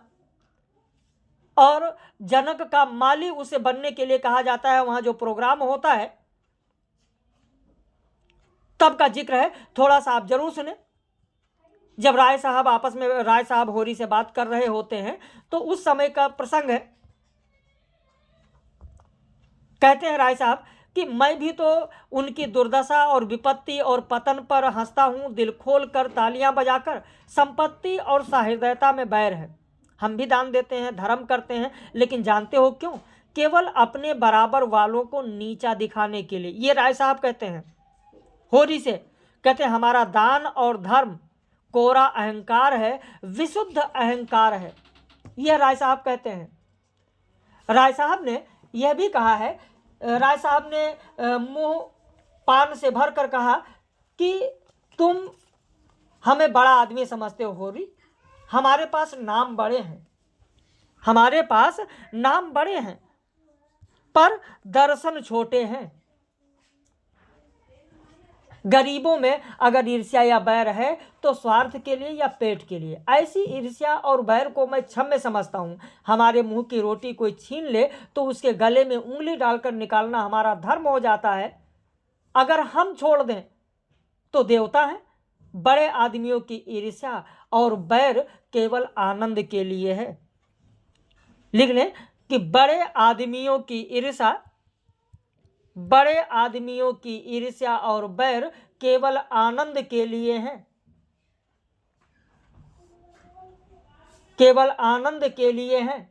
और जनक का माली उसे बनने के लिए कहा जाता है। वहां जो प्रोग्राम होता है तब का जिक्र है, थोड़ा सा आप जरूर सुने। जब राय साहब आपस में, राय साहब होरी से बात कर रहे होते हैं, तो उस समय का प्रसंग है। कहते हैं राय साहब कि मैं भी तो उनकी दुर्दशा और विपत्ति और पतन पर हंसता हूं, दिल खोल कर तालियां बजाकर। संपत्ति और सहृदयता में बैर है। हम भी दान देते हैं, धर्म करते हैं, लेकिन जानते हो क्यों? केवल अपने बराबर वालों को नीचा दिखाने के लिए। ये राय साहब कहते हैं होरी से। कहते हैं हमारा दान और धर्म कोरा अहंकार है, विशुद्ध अहंकार है। यह राय साहब कहते हैं। राय साहब ने यह भी कहा है, राय साहब ने मुंह पान से भर कर कहा कि तुम हमें बड़ा आदमी समझते हो होरी, हमारे पास नाम बड़े हैं, हमारे पास नाम बड़े हैं, पर दर्शन छोटे हैं। गरीबों में अगर ईर्ष्या या बैर है तो स्वार्थ के लिए या पेट के लिए। ऐसी ईर्ष्या और बैर को मैं क्षम्य समझता हूँ। हमारे मुंह की रोटी कोई छीन ले तो उसके गले में उंगली डालकर निकालना हमारा धर्म हो जाता है। अगर हम छोड़ दें तो देवता है। बड़े आदमियों की ईर्ष्या और बैर केवल आनंद के लिए है। लिख लें कि बड़े आदमियों की ईर्ष्या, बड़े आदमियों की ईर्ष्या और बैर केवल आनंद के लिए हैं, केवल आनंद के लिए हैं।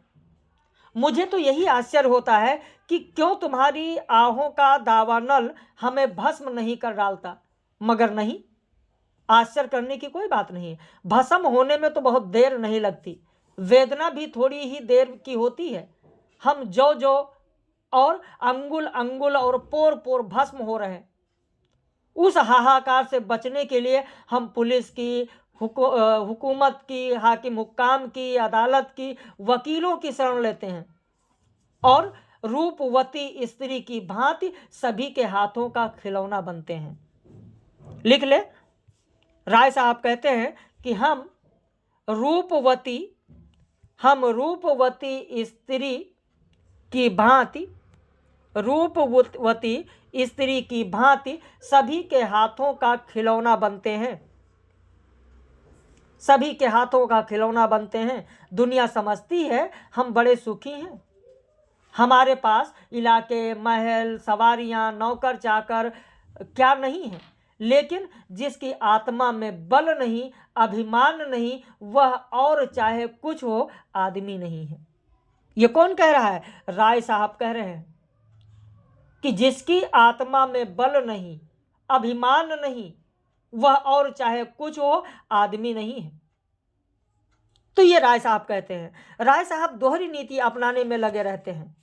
मुझे तो यही आश्चर्य होता है कि क्यों तुम्हारी आहों का दावानल हमें भस्म नहीं कर डालता। मगर नहीं, आश्चर्य करने की कोई बात नहीं है। भस्म होने में तो बहुत देर नहीं लगती, वेदना भी थोड़ी ही देर की होती है। हम जो जो और अंगुल अंगुल और पोर पोर भस्म हो रहे हैं। उस हाहाकार से बचने के लिए हम पुलिस की, हुकूमत की, हाकिम हुक्काम की, अदालत की, वकीलों की शरण लेते हैं और रूपवती स्त्री की भांति सभी के हाथों का खिलौना बनते हैं। लिख ले, राय साहब कहते हैं कि हम रूपवती स्त्री की भांति, रूपवती स्त्री की भांति सभी के हाथों का खिलौना बनते हैं, सभी के हाथों का खिलौना बनते हैं। दुनिया समझती है हम बड़े सुखी हैं, हमारे पास इलाके, महल, सवारियां, नौकर चाकर क्या नहीं है। लेकिन जिसकी आत्मा में बल नहीं, अभिमान नहीं, वह और चाहे कुछ हो आदमी नहीं है। ये कौन कह रहा है? राय साहब कह रहे हैं कि जिसकी आत्मा में बल नहीं, अभिमान नहीं, वह और चाहे कुछ हो आदमी नहीं है। तो ये राय साहब कहते हैं। राय साहब दोहरी नीति अपनाने में लगे रहते हैं।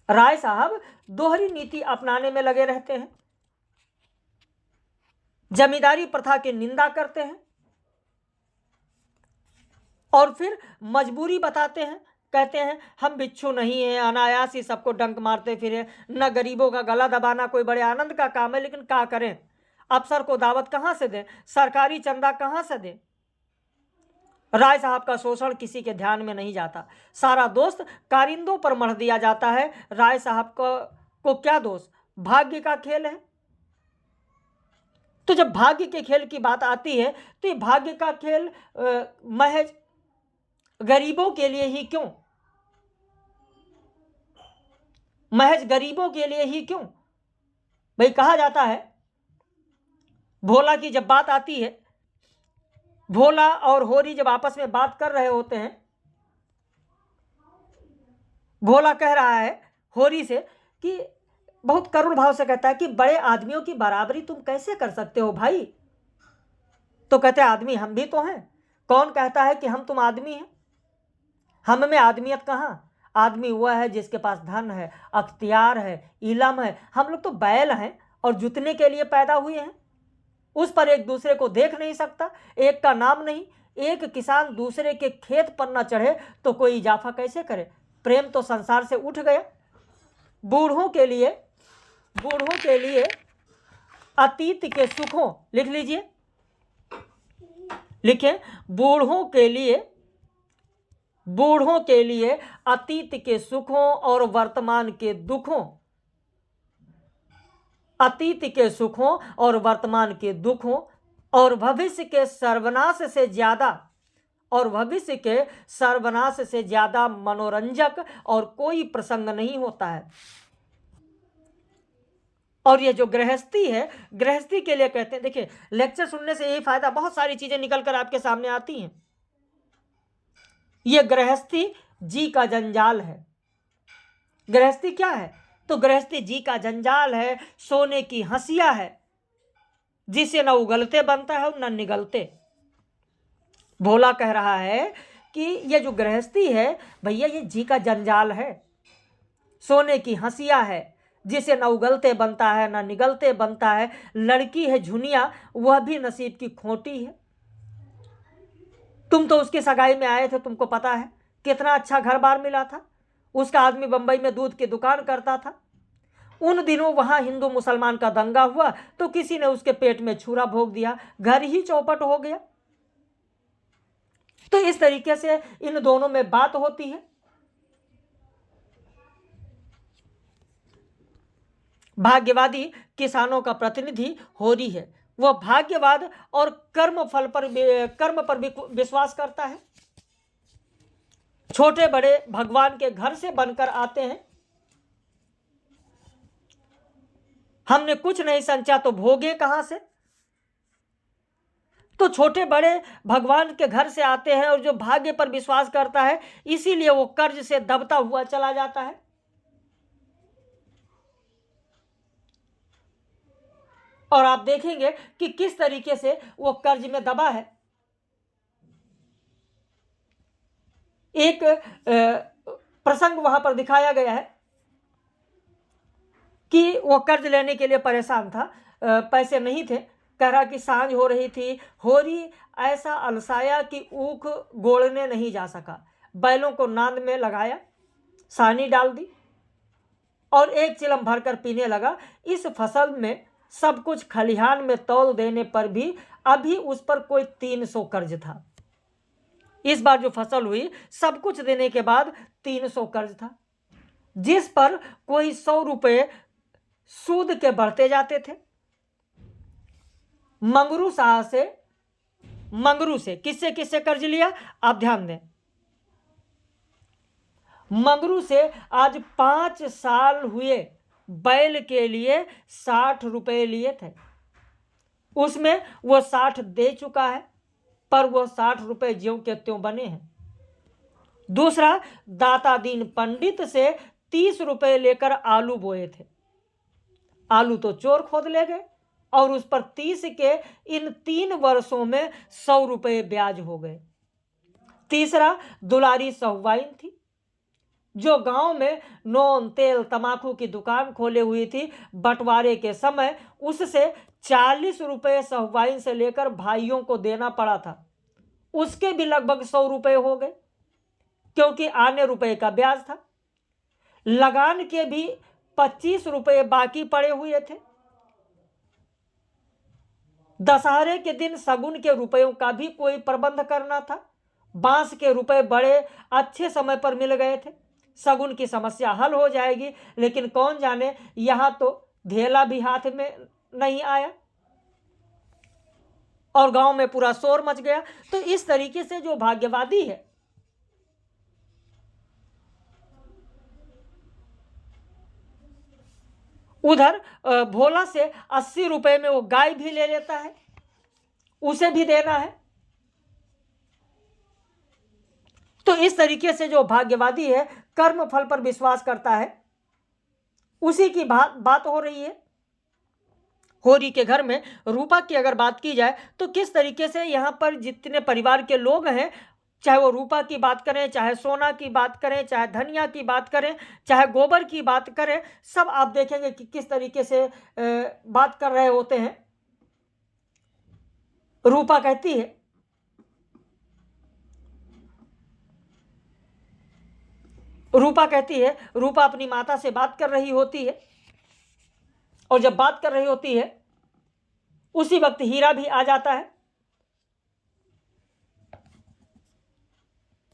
राय साहब दोहरी नीति अपनाने में लगे रहते हैं। जमींदारी प्रथा की निंदा करते हैं और फिर मजबूरी बताते हैं। कहते हैं हम बिच्छू नहीं है, अनायास ही सबको डंक मारते फिरे। न गरीबों का गला दबाना कोई बड़े आनंद का काम है, लेकिन क्या करें? अफसर को दावत कहां से दें, सरकारी चंदा कहां से दें? राय साहब का शोषण किसी के ध्यान में नहीं जाता। सारा दोस्त कारिंदों पर मढ़ दिया जाता है। राय साहब को क्या दोष? भाग्य का खेल है। तो जब भाग्य के खेल की बात आती है तो ये भाग्य का खेल महज गरीबों के लिए ही क्यों? महज गरीबों के लिए ही क्यों? भाई कहा जाता है, भोला की जब बात आती है, भोला और होरी जब आपस में बात कर रहे होते हैं, भोला कह रहा है होरी से कि बहुत करुण भाव से कहता है कि बड़े आदमियों की बराबरी तुम कैसे कर सकते हो भाई? तो कहते हैं आदमी हम भी तो हैं। कौन कहता है कि हम तुम आदमी हैं? हम में आदमियत कहाँ? आदमी वह है जिसके पास धन है, अख्तियार है, इलम है। हम लोग तो बैल हैं और जुतने के लिए पैदा हुए हैं। उस पर एक दूसरे को देख नहीं सकता, एक का नाम नहीं। एक किसान दूसरे के खेत पर न चढ़े तो कोई इजाफा कैसे करे? प्रेम तो संसार से उठ गया। बूढ़ों के लिए अतीत के सुखों, लिख लीजिए, लिखें, बूढ़ों के लिए अतीत के सुखों और वर्तमान के दुखों, अतीत के सुखों और वर्तमान के दुखों और भविष्य के सर्वनाश से ज्यादा मनोरंजक और कोई प्रसंग नहीं होता है। और ये जो गृहस्थी है, गृहस्थी के लिए कहते हैं, देखिए लेक्चर सुनने से यही फायदा, बहुत सारी चीजें निकल कर आपके सामने आती हैं। ये गृहस्थी जी का जंजाल है। गृहस्थी क्या है? तो गृहस्थी जी का जंजाल है, सोने की हंसिया है, जिसे न उगलते बनता है और न निगलते। भोला कह रहा है कि ये जो गृहस्थी है भैया, ये जी का जंजाल है, सोने की हंसिया है, जिसे न उगलते बनता है न निगलते बनता है। लड़की है झुनिया, वह भी नसीब की खोटी है। तुम तो उसकी सगाई में आए थे, तुमको पता है कितना अच्छा घर बार मिला था। उसका आदमी बंबई में दूध की दुकान करता था। उन दिनों वहां हिंदू मुसलमान का दंगा हुआ तो किसी ने उसके पेट में छुरा भोंक दिया, घर ही चौपट हो गया। तो इस तरीके से इन दोनों में बात होती है। भाग्यवादी किसानों का प्रतिनिधि होरी है। वह भाग्यवाद और कर्म पर विश्वास करता है। छोटे बड़े भगवान के घर से बनकर आते हैं। हमने कुछ नहीं संचा तो भोगे कहां से? तो छोटे बड़े भगवान के घर से आते हैं, और जो भाग्य पर विश्वास करता है इसीलिए वो कर्ज से दबता हुआ चला जाता है। और आप देखेंगे कि किस तरीके से वो कर्ज में दबा है। एक प्रसंग वहां पर दिखाया गया है कि वो कर्ज लेने के लिए परेशान था, पैसे नहीं थे। कह रहा कि सांझ हो रही थी, होरी ऐसा अलसाया कि ऊख गोड़ने नहीं जा सका। बैलों को नांद में लगाया, सानी डाल दी और एक चिलम भरकर पीने लगा। इस फसल में सब कुछ खलिहान में तौल देने पर भी अभी उस पर कोई 300 कर्ज था। इस बार जो फसल हुई, सब कुछ देने के बाद 300 कर्ज था, जिस पर कोई 100 रुपये सूद के बढ़ते जाते थे। मंगरू से किससे किससे कर्ज लिया, आप ध्यान दें। मंगरू से आज 5 साल हुए बैल के लिए 60 रुपये लिए थे। उसमें वो 60 दे चुका है, पर वो 60 रुपये ज्यों के त्यों बने हैं। दूसरा, दाता दीन पंडित से 30 रुपये लेकर आलू बोए थे। आलू तो चोर खोद ले गए और उस पर 30 के इन 3 वर्षों में 100 रुपये ब्याज हो गए। तीसरा, दुलारी सहुआइन थी, जो गांव में नोन तेल तमाकू की दुकान खोले हुई थी। बंटवारे के समय उससे 40 रुपये सहुआइन से लेकर भाइयों को देना पड़ा था। उसके भी लगभग 100 रुपये हो गए, क्योंकि आने रुपये का ब्याज था। लगान के भी 25 रुपये बाकी पड़े हुए थे। दशहरे के दिन सगुन के रुपयों का भी कोई प्रबंध करना था। बांस के रुपए बड़े अच्छे समय पर मिल गए थे। सगुन की समस्या हल हो जाएगी, लेकिन कौन जाने यहां तो धेला भी हाथ में नहीं आया और गांव में पूरा शोर मच गया। तो इस तरीके से जो भाग्यवादी है, उधर भोला से 80 रुपए में वो गाय भी ले लेता है, उसे भी देना है। तो इस तरीके से जो भाग्यवादी है, कर्म फल पर विश्वास करता है, उसी की बात हो रही है। होरी के घर में रूपा की अगर बात की जाए तो किस तरीके से यहाँ पर जितने परिवार के लोग हैं, चाहे वो रूपा की बात करें, चाहे सोना की बात करें, चाहे धनिया की बात करें, चाहे गोबर की बात करें, सब आप देखेंगे कि किस तरीके से बात कर रहे होते हैं। रूपा कहती है, रूपा अपनी माता से बात कर रही होती है, और जब बात कर रही होती है उसी वक्त हीरा भी आ जाता है।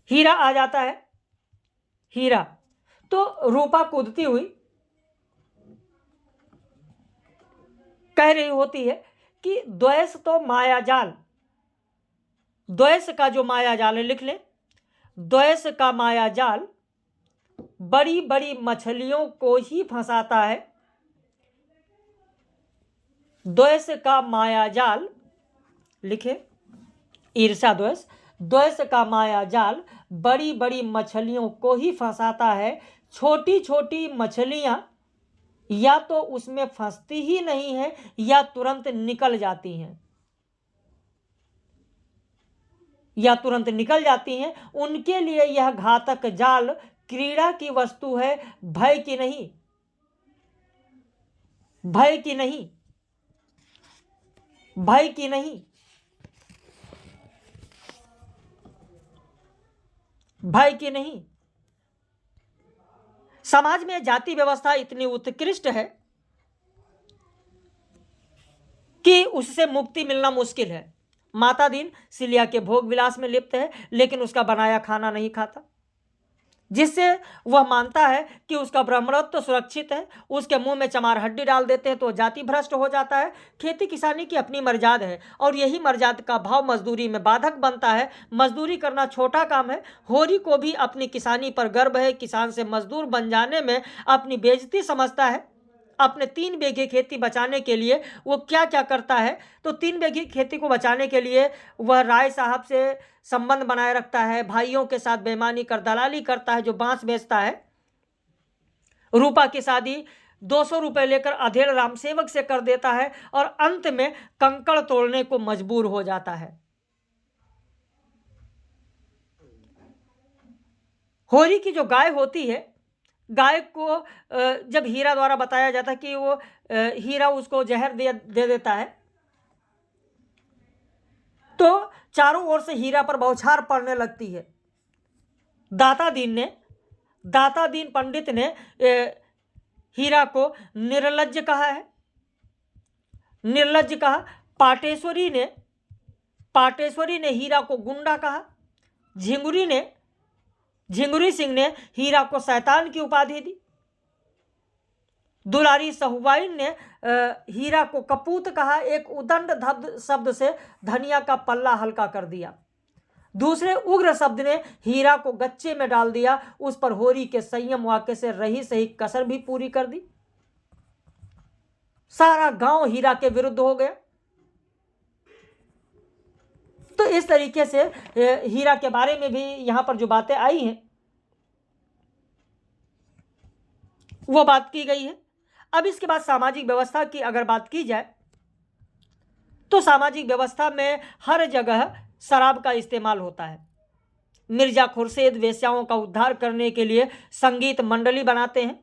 हीरा आ जाता है। हीरा तो रूपा कूदती हुई कह रही होती है कि द्वेष तो मायाजाल, द्वेष का जो मायाजाल है, लिख ले, द्वेष का मायाजाल बड़ी बड़ी मछलियों को ही फंसाता है। द्वेष का मायाजाल, लिखे, ईर्ष्या द्वेष, द्वेष का मायाजाल बड़ी बड़ी मछलियों को ही फंसाता है। छोटी छोटी मछलियां या तो उसमें फंसती ही नहीं है या तुरंत निकल जाती हैं, या तुरंत निकल जाती हैं। उनके लिए यह घातक जाल क्रीड़ा की वस्तु है, भय की नहीं, भय की नहीं, भय की नहीं, भय की नहीं। समाज में जाति व्यवस्था इतनी उत्कृष्ट है कि उससे मुक्ति मिलना मुश्किल है। माता दीन सिलिया के भोग विलास में लिप्त है, लेकिन उसका बनाया खाना नहीं खाता, जिससे वह मानता है कि उसका ब्राह्मणत्व सुरक्षित है। उसके मुंह में चमार हड्डी डाल देते हैं तो जाति भ्रष्ट हो जाता है। खेती किसानी की अपनी मर्यादा है, और यही मर्यादा का भाव मजदूरी में बाधक बनता है। मजदूरी करना छोटा काम है। होरी को भी अपनी किसानी पर गर्व है। किसान से मजदूर बन जाने में अपनी बेइज्जती समझता है। अपने 3 बीघे खेती बचाने के लिए वो क्या क्या करता है, तो 3 बीघे खेती को बचाने के लिए वह राय साहब से संबंध बनाए रखता है, भाइयों के साथ बेईमानी कर दलाली करता है, जो बांस बेचता है। रूपा की शादी 200 रुपए लेकर अधेड़ राम सेवक से कर देता है, और अंत में कंकड़ तोड़ने को मजबूर हो जाता है। होरी की जो गाय होती है, गाय को जब हीरा द्वारा बताया जाता है कि वो हीरा उसको जहर दे देता है, तो चारों ओर से हीरा पर बौछार पड़ने लगती है। दाता दीन पंडित ने हीरा को निर्लज्ज कहा है, निर्लज्ज कहा। पाटेश्वरी ने हीरा को गुंडा कहा। झिंगुरी सिंह ने हीरा को शैतान की उपाधि दी। दुलारी सहुवाइन ने हीरा को कपूत कहा। एक उदंड शब्द से धनिया का पल्ला हल्का कर दिया। दूसरे उग्र शब्द ने हीरा को गच्चे में डाल दिया। उस पर होरी के संयम वाक्य से रही सही कसर भी पूरी कर दी। सारा गांव हीरा के विरुद्ध हो गया। तो इस तरीके से हीरा के बारे में भी यहां पर जो बातें आई हैं वो बात की गई है। अब इसके बाद सामाजिक व्यवस्था की अगर बात की जाए तो सामाजिक व्यवस्था में हर जगह शराब का इस्तेमाल होता है। मिर्जा खुर्शीद वेश्याओं का उद्धार करने के लिए संगीत मंडली बनाते हैं।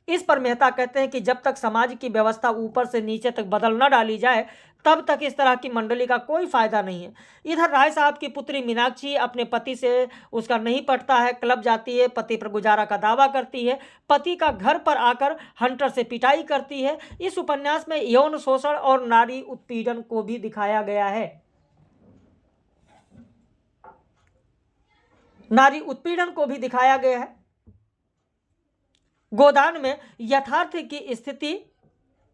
इस पर मेहता कहते हैं कि जब तक समाज की व्यवस्था ऊपर से नीचे तक बदल न डाली जाए तब तक इस तरह की मंडली का कोई फायदा नहीं है। इधर राय साहब की पुत्री मीनाक्षी अपने पति से उसका नहीं पटता है, क्लब जाती है, पति पर गुजारा का दावा करती है, पति का घर पर आकर हंटर से पिटाई करती है। इस उपन्यास में यौन शोषण और नारी उत्पीड़न को भी दिखाया गया है। नारी उत्पीड़न को भी दिखाया गया है। गोदान में यथार्थ की स्थिति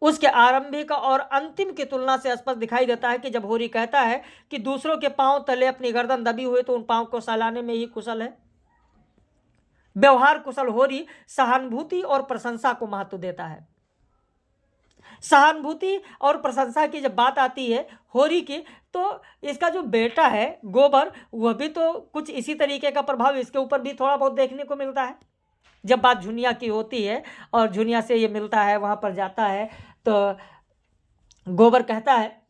उसके आरंभिक और अंतिम की तुलना से स्पष्ट दिखाई देता है कि जब होरी कहता है कि दूसरों के पांव तले अपनी गर्दन दबी हुई तो उन पांव को सहलाने में ही कुशल है। व्यवहार कुशल होरी सहानुभूति और प्रशंसा को महत्व देता है। सहानुभूति और प्रशंसा की जब बात आती है होरी की, तो इसका जो बेटा है गोबर, वह भी तो कुछ इसी तरीके का प्रभाव इसके ऊपर भी थोड़ा बहुत देखने को मिलता है। जब बात झुनिया की होती है और झुनिया से ये मिलता है, वहाँ पर जाता है, तो गोबर कहता है,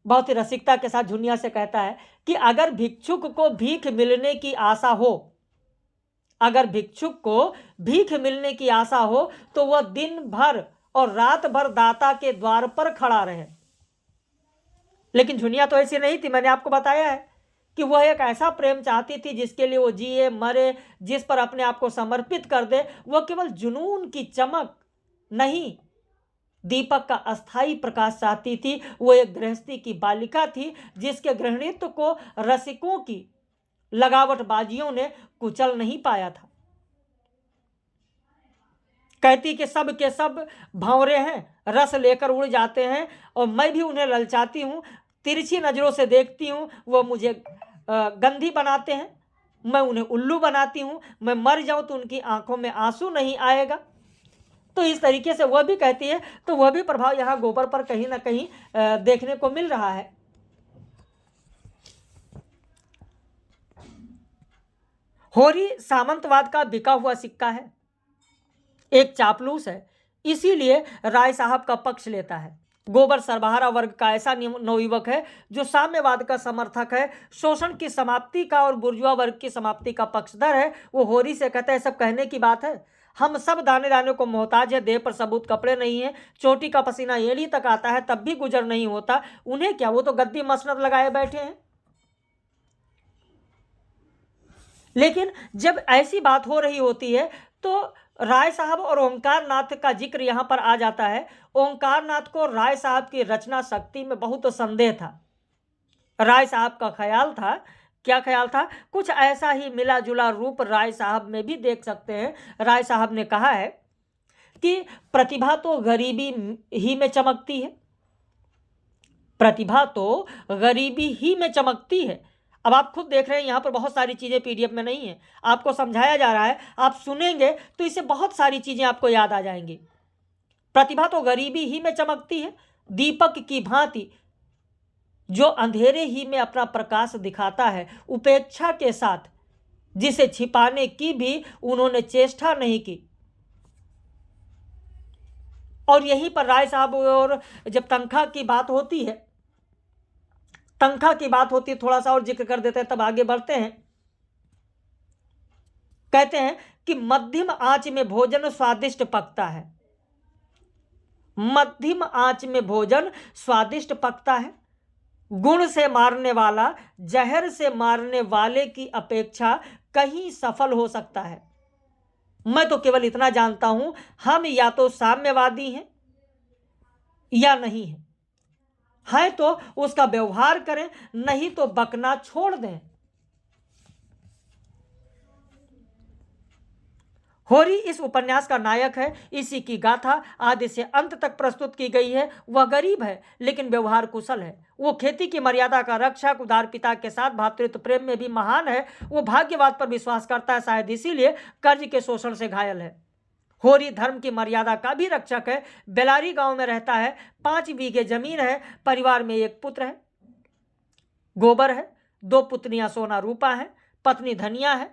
बहुत ही रसिकता के साथ झुनिया से कहता है कि अगर भिक्षुक को भीख मिलने की आशा हो, अगर भिक्षुक को भीख मिलने की आशा हो तो वह दिन भर और रात भर दाता के द्वार पर खड़ा रहे। लेकिन झुनिया तो ऐसी नहीं थी। मैंने आपको बताया है कि वह एक ऐसा प्रेम चाहती थी जिसके लिए वो जिए मरे, जिस पर अपने आप को समर्पित कर दे। वह केवल जुनून की चमक नहीं, दीपक का अस्थाई प्रकाश चाहती थी। वो एक गृहस्थी की बालिका थी जिसके गृहिणीत्व को रसिकों की लगावटबाजियों ने कुचल नहीं पाया था। कहती कि सब के सब भंवरे हैं, रस लेकर उड़ जाते हैं और मैं भी उन्हें ललचाती हूँ, तिरछी नजरों से देखती हूँ, वो मुझे गंधी बनाते हैं, मैं उन्हें उल्लू बनाती हूँ, मैं मर जाऊं तो उनकी आंखों में आंसू नहीं आएगा। तो इस तरीके से वह भी कहती है। तो वह भी प्रभाव यहाँ गोबर पर कहीं ना कहीं देखने को मिल रहा है। होरी सामंतवाद का बिका हुआ सिक्का है, एक चापलूस है, इसीलिए राय साहब का पक्ष लेता है। गोबर सर्वहारा वर्ग का ऐसा नवयुवक है जो साम्यवाद का समर्थक है, शोषण की समाप्ति का और बुर्जुआ वर्ग की समाप्ति का पक्षधर है। वो होरी से कहता है, सब कहने की बात है, हम सब दाने दाने को मोहताज है, देह पर सबूत कपड़े नहीं है, चोटी का पसीना एड़ी तक आता है तब भी गुजर नहीं होता, उन्हें क्या, वो तो गद्दी मसनद लगाए बैठे हैं। लेकिन जब ऐसी बात हो रही होती है तो राय साहब और ओंकार नाथ का जिक्र यहां पर आ जाता है। ओंकार नाथ को राय साहब की रचना शक्ति में बहुत संदेह था। राय साहब का ख्याल था, क्या ख्याल था, कुछ ऐसा ही मिला जुला रूप राय साहब में भी देख सकते हैं। राय साहब ने कहा है कि प्रतिभा तो गरीबी ही में चमकती है, प्रतिभा तो गरीबी ही में चमकती है। अब आप खुद देख रहे हैं यहाँ पर बहुत सारी चीज़ें पीडीएफ में नहीं है, आपको समझाया जा रहा है, आप सुनेंगे तो इससे बहुत सारी चीज़ें आपको याद आ जाएंगी। प्रतिभा तो गरीबी ही में चमकती है, दीपक की भांति जो अंधेरे ही में अपना प्रकाश दिखाता है, उपेक्षा के साथ, जिसे छिपाने की भी उन्होंने चेष्टा नहीं की। और यहीं पर राय साहब और जब तनख्वाह की बात होती है, तनख्वाह की बात होती है, थोड़ा सा और जिक्र कर देते हैं तब आगे बढ़ते हैं। कहते हैं कि मध्यम आंच में भोजन स्वादिष्ट पकता है, मध्यम आंच में भोजन स्वादिष्ट पकता है, गुण से मारने वाला जहर से मारने वाले की अपेक्षा कहीं सफल हो सकता है। मैं तो केवल इतना जानता हूं, हम या तो साम्यवादी हैं या नहीं हैं, है तो उसका व्यवहार करें, नहीं तो बकना छोड़ दें। होरी इस उपन्यास का नायक है, इसी की गाथा आदि से अंत तक प्रस्तुत की गई है। वह गरीब है लेकिन व्यवहार कुशल है, वो खेती की मर्यादा का रक्षक, उदार पिता के साथ भातृत्व प्रेम में भी महान है, वो भाग्यवाद पर विश्वास करता है, शायद इसीलिए कर्ज के शोषण से घायल है। होरी धर्म की मर्यादा का भी रक्षक है, बेलारी गांव में रहता है, 5 बीघे जमीन है, परिवार में एक पुत्र है, गोबर है, 2 पुत्नियां सोना रूपा है, पत्नी धनिया है।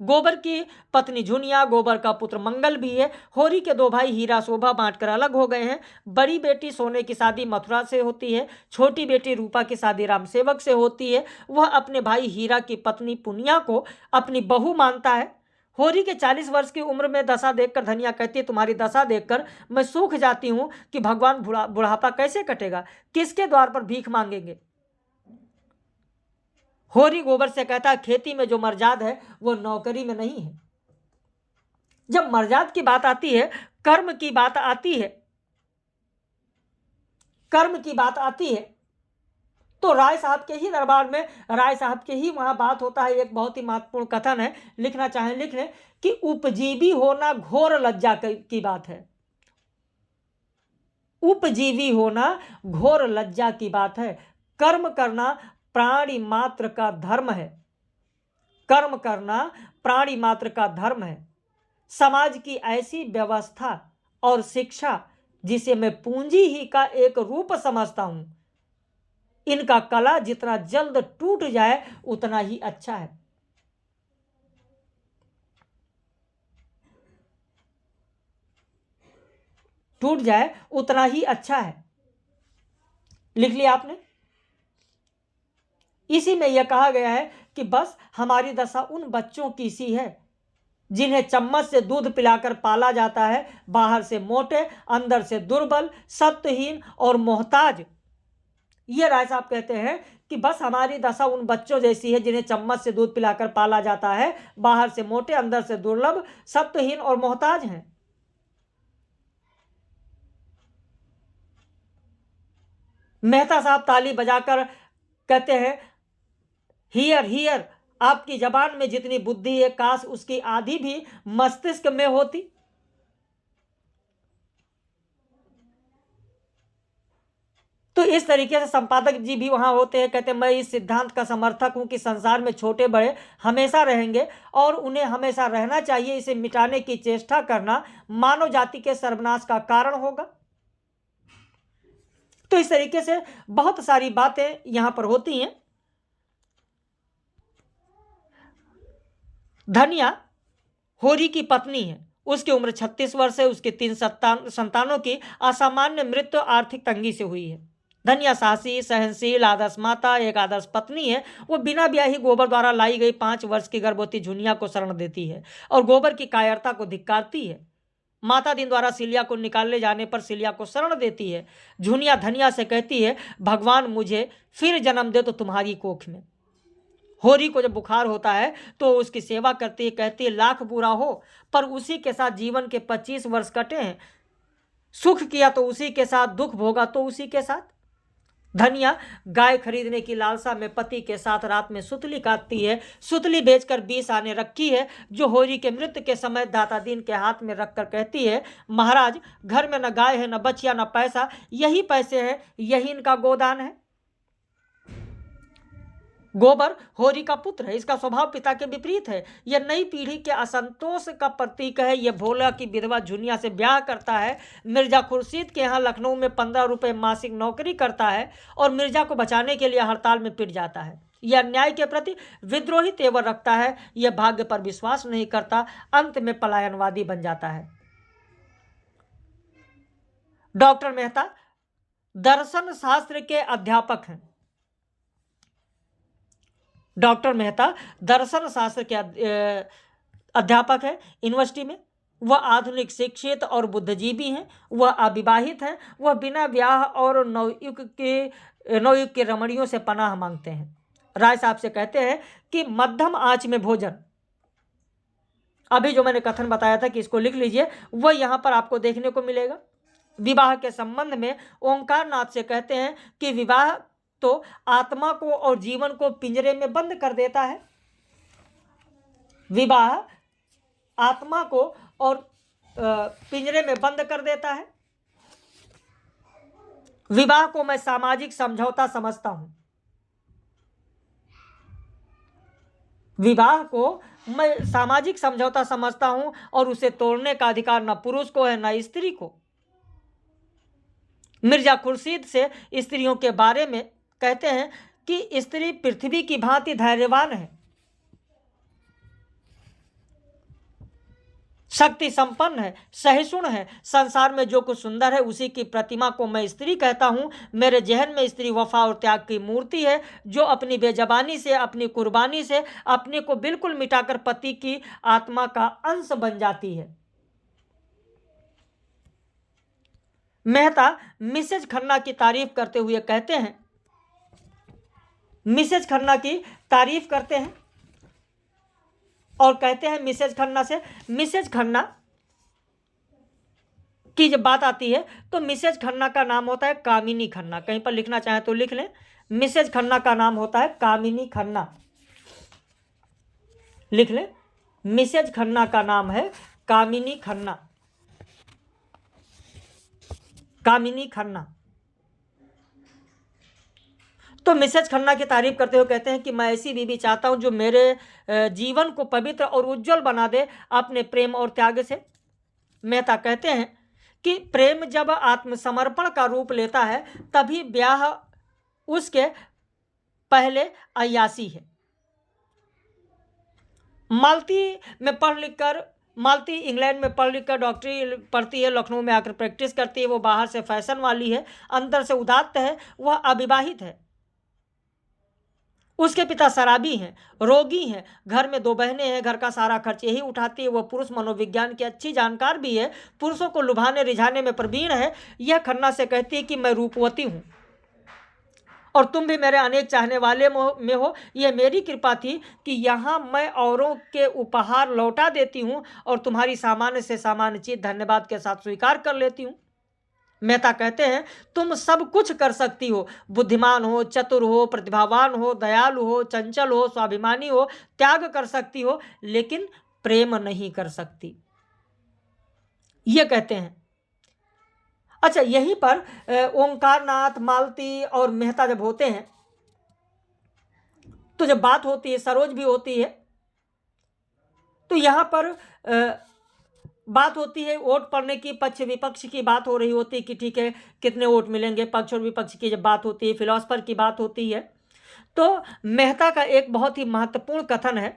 गोबर की पत्नी झुनिया, गोबर का पुत्र मंगल भी है। होरी के 2 भाई हीरा शोभा बांटकर अलग हो गए हैं। बड़ी बेटी सोने की शादी मथुरा से होती है, छोटी बेटी रूपा की शादी रामसेवक से होती है। वह अपने भाई हीरा की पत्नी पुनिया को अपनी बहू मानता है। होरी के 40 वर्ष की उम्र में दशा देखकर धनिया कहती है, तुम्हारी दशा देखकर मैं सूख जाती हूं कि भगवान बुढ़ापा कैसे कटेगा, किसके द्वार पर भीख मांगेंगे। होरी गोबर से कहता है, खेती में जो मर्जाद है वो नौकरी में नहीं है। जब मर्जाद की बात आती है, कर्म की बात आती है, कर्म की बात आती है, तो राय साहब के ही दरबार में, राय साहब के ही वहां बात होता है। एक बहुत ही महत्वपूर्ण कथन है, लिखना चाहें लिख लें कि उपजीवी होना घोर लज्जा की बात है, उपजीवी होना घोर लज्जा की बात है। कर्म करना प्राणी मात्र का धर्म है, कर्म करना प्राणी मात्र का धर्म है। समाज की ऐसी व्यवस्था और शिक्षा जिसे मैं पूंजी ही का एक रूप समझता हूं, इनका कला जितना जल्द टूट जाए उतना ही अच्छा है। टूट जाए उतना ही अच्छा है, लिख लिया आपने। इसी में यह कहा गया है कि बस हमारी दशा उन बच्चों की सी है जिन्हें चम्मच से दूध पिलाकर पाला जाता है, बाहर से मोटे, अंदर से दुर्बल, सत्यहीन और मोहताज, ये राय साहब कहते हैं कि बस हमारी दशा उन बच्चों जैसी है जिन्हें चम्मच से दूध पिलाकर पाला जाता है, बाहर से मोटे, अंदर से दुर्लभ, सत्वहीन और मोहताज हैं। मेहता साहब ताली बजाकर कहते हैं, हियर हियर, आपकी जबान में जितनी बुद्धि है काश उसकी आधी भी मस्तिष्क में होती। तो इस तरीके से संपादक जी भी वहां होते हैं। कहते हैं, मैं इस सिद्धांत का समर्थक हूं कि संसार में छोटे बड़े हमेशा रहेंगे और उन्हें हमेशा रहना चाहिए। इसे मिटाने की चेष्टा करना मानव जाति के सर्वनाश का कारण होगा। तो इस तरीके से बहुत सारी बातें यहां पर होती हैं। धनिया होरी की पत्नी है, उसकी उम्र 36 वर्ष है, उसके 3 संतानों की असामान्य मृत्यु आर्थिक तंगी से हुई है। धनिया साहसी, सहनशील, आदर्श माता, एक आदर्श पत्नी है। वो बिना ब्याही गोबर द्वारा लाई गई 5 वर्ष की गर्भवती झुनिया को शरण देती है और गोबर की कायरता को धिक्कारती है। माता दिन द्वारा सिलिया को निकालने जाने पर सिलिया को शरण देती है। झुनिया धनिया से कहती है, भगवान मुझे फिर जन्म दे तो तुम्हारी कोख में। होरी को जब बुखार होता है तो उसकी सेवा करती है, कहती है, लाख बुरा हो पर उसी के साथ जीवन के 25 वर्ष कटे हैं। सुख किया तो उसी के साथ, दुख भोगा तो उसी के साथ। धनिया गाय खरीदने की लालसा में पति के साथ रात में सुतली काटती है। सुतली बेचकर 20 आने रखी है, जो होरी के मृत्यु के समय दाता दीन के हाथ में रखकर कहती है, महाराज घर में न गाय है, न बचिया, न पैसा, यही पैसे हैं, यही इनका गोदान है। गोबर होरी का पुत्र है, इसका स्वभाव पिता के विपरीत है। यह नई पीढ़ी के असंतोष का प्रतीक है। यह भोला की विधवा झुनिया से ब्याह करता है। मिर्जा खुर्शीद के यहाँ लखनऊ में 15 रुपये मासिक नौकरी करता है और मिर्जा को बचाने के लिए हड़ताल में पिट जाता है। यह अन्याय के प्रति विद्रोही तेवर रखता है। यह भाग्य पर विश्वास नहीं करता, अंत में पलायनवादी बन जाता है। डॉक्टर मेहता दर्शन शास्त्र के अध्यापक हैं। डॉक्टर मेहता दर्शन शास्त्र के अध्यापक है यूनिवर्सिटी में। वह आधुनिक शिक्षित और बुद्धिजीवी हैं। वह अविवाहित हैं। वह बिना ब्याह और नवयुग के रमणियों से पनाह मांगते हैं। राय साहब से कहते हैं कि मध्यम आंच में भोजन, अभी जो मैंने कथन बताया था कि इसको लिख लीजिए, वह यहाँ पर आपको देखने को मिलेगा। विवाह के संबंध में ओंकार नाथ से कहते हैं कि विवाह तो आत्मा को और जीवन को पिंजरे में बंद कर देता है। विवाह आत्मा को और पिंजरे में बंद कर देता है। विवाह को मैं सामाजिक समझौता समझता हूं। विवाह को मैं सामाजिक समझौता समझता हूं और उसे तोड़ने का अधिकार न पुरुष को है न स्त्री को। मिर्जा खुर्शीद से स्त्रियों के बारे में कहते हैं कि स्त्री पृथ्वी की भांति धैर्यवान है, शक्ति संपन्न है, सहिष्णु है। संसार में जो कुछ सुंदर है उसी की प्रतिमा को मैं स्त्री कहता हूं। मेरे जहन में स्त्री वफा और त्याग की मूर्ति है, जो अपनी बेजबानी से, अपनी कुर्बानी से अपने को बिल्कुल मिटाकर पति की आत्मा का अंश बन जाती है। मेहता मिसेज खन्ना की तारीफ करते हुए कहते हैं, मिसेज खन्ना की तारीफ करते हैं और कहते हैं मिसेज खन्ना से, मिसेज खन्ना की जब बात आती है तो मिसेज खन्ना का नाम होता है कामिनी खन्ना। कहीं पर लिखना चाहें तो लिख लें, मिसेज खन्ना का नाम होता है कामिनी खन्ना। लिख लें, मिसेज खन्ना का नाम है कामिनी खन्ना। कामिनी खन्ना। तो मिसेज खन्ना की तारीफ करते हुए कहते हैं कि मैं ऐसी बीवी चाहता हूं जो मेरे जीवन को पवित्र और उज्जवल बना दे अपने प्रेम और त्याग से। मेहता कहते हैं कि प्रेम जब आत्मसमर्पण का रूप लेता है तभी ब्याह उसके पहले अय्यासी है। मालती इंग्लैंड में पढ़ लिख कर डॉक्टरी पढ़ती है, लखनऊ में आकर प्रैक्टिस करती है। वो बाहर से फैशन वाली है, अंदर से उदात्त है। वह अविवाहित है। उसके पिता शराबी हैं, रोगी हैं। घर में 2 बहनें हैं, घर का सारा खर्च यही उठाती है। वह पुरुष मनोविज्ञान की अच्छी जानकार भी है, पुरुषों को लुभाने रिझाने में प्रवीण है। यह खन्ना से कहती है कि मैं रूपवती हूँ और तुम भी मेरे अनेक चाहने वाले में हो। यह मेरी कृपा थी कि यहाँ मैं औरों के उपहार लौटा देती हूँ और तुम्हारी सामान्य से सामान्य चीज धन्यवाद के साथ स्वीकार कर लेती हूँ। मेहता कहते हैं, तुम सब कुछ कर सकती हो, बुद्धिमान हो, चतुर हो, प्रतिभावान हो, दयालु हो, चंचल हो, स्वाभिमानी हो, त्याग कर सकती हो, लेकिन प्रेम नहीं कर सकती, ये कहते हैं। अच्छा, यहीं पर ओंकारनाथ, मालती और मेहता जब होते हैं तो जब बात होती है, सरोज भी होती है, तो यहां पर बात होती है वोट पड़ने की, पक्ष विपक्ष की बात हो रही होती है कि ठीक है कितने वोट मिलेंगे, पक्ष और विपक्ष की जब बात होती है, फिलोसफर की बात होती है। तो मेहता का एक बहुत ही महत्वपूर्ण कथन है,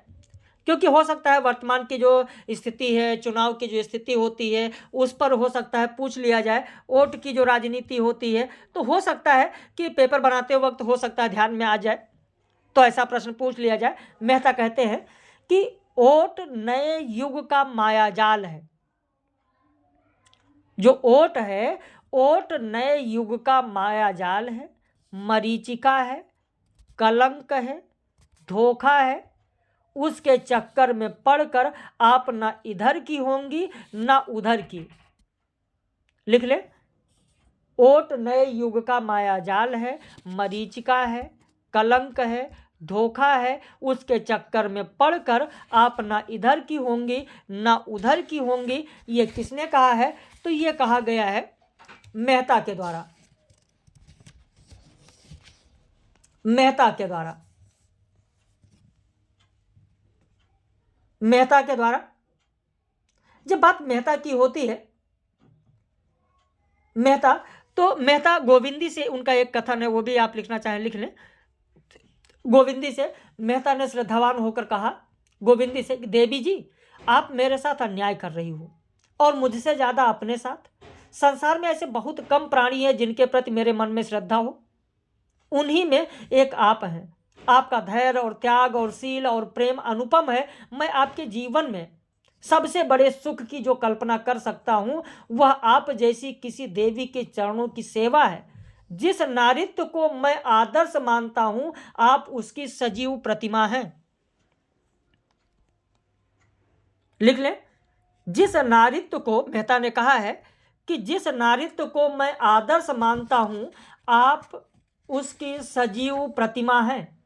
क्योंकि हो सकता है वर्तमान की जो स्थिति है, चुनाव की जो स्थिति होती है, उस पर हो सकता है पूछ लिया जाए। वोट की जो राजनीति होती है, तो हो सकता है कि पेपर बनाते वक्त हो सकता है ध्यान में आ जाए, तो ऐसा प्रश्न पूछ लिया जाए। मेहता कहते हैं कि वोट नए युग का मायाजाल है। जो ओट है, ओट नए युग का मायाजाल है, मरीचिका है, कलंक है, धोखा है। उसके चक्कर में पड़कर आप ना इधर की होंगी ना उधर की। लिख ले, ओट नए युग का मायाजाल है, मरीचिका है, कलंक है, धोखा है। उसके चक्कर में पड़कर आप ना इधर की होंगी ना उधर की होंगी। ये किसने कहा है? तो ये कहा गया है मेहता के द्वारा। मेहता के द्वारा, मेहता के द्वारा। जब बात मेहता की होती है, मेहता, तो मेहता गोविंदी से उनका एक कथन है, वो भी आप लिखना चाहें लिख लें। गोविंदी से मेहता ने श्रद्धावान होकर कहा, गोविंदी से, देवी जी आप मेरे साथ अन्याय कर रही हो और मुझसे ज्यादा अपने साथ। संसार में ऐसे बहुत कम प्राणी हैं जिनके प्रति मेरे मन में श्रद्धा हो, उन्हीं में एक आप हैं। आपका धैर्य और त्याग और शील और प्रेम अनुपम है। मैं आपके जीवन में सबसे बड़े सुख की जो कल्पना कर सकता हूं, वह आप जैसी किसी देवी के चरणों की सेवा है। जिस नारित्व को मैं आदर्श मानता हूं, आप उसकी सजीव प्रतिमा हैं। लिख लें, जिस नारित्व को, मेहता ने कहा है कि जिस नारित्व को मैं आदर्श मानता हूं, आप उसकी सजीव प्रतिमा हैं।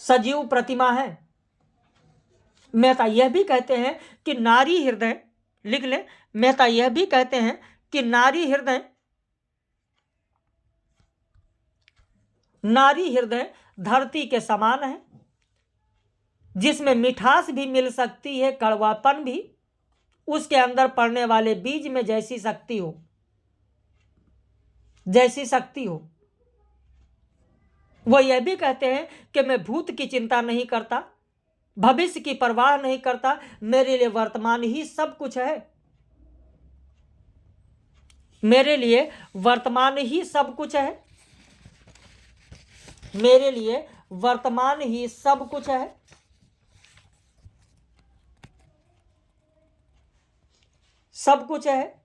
सजीव प्रतिमा है। मेहता यह भी कहते हैं कि नारी हृदय, लिख लें, मेहता यह भी कहते हैं कि नारी हृदय धरती के समान है, जिसमें मिठास भी मिल सकती है, कड़वापन भी। उसके अंदर पड़ने वाले बीज में जैसी शक्ति हो, जैसी शक्ति हो। वो यह भी कहते हैं कि मैं भूत की चिंता नहीं करता, भविष्य की परवाह नहीं करता, मेरे लिए वर्तमान ही सब कुछ है। मेरे लिए वर्तमान ही सब कुछ है। मेरे लिए वर्तमान ही सब कुछ है। सब कुछ है।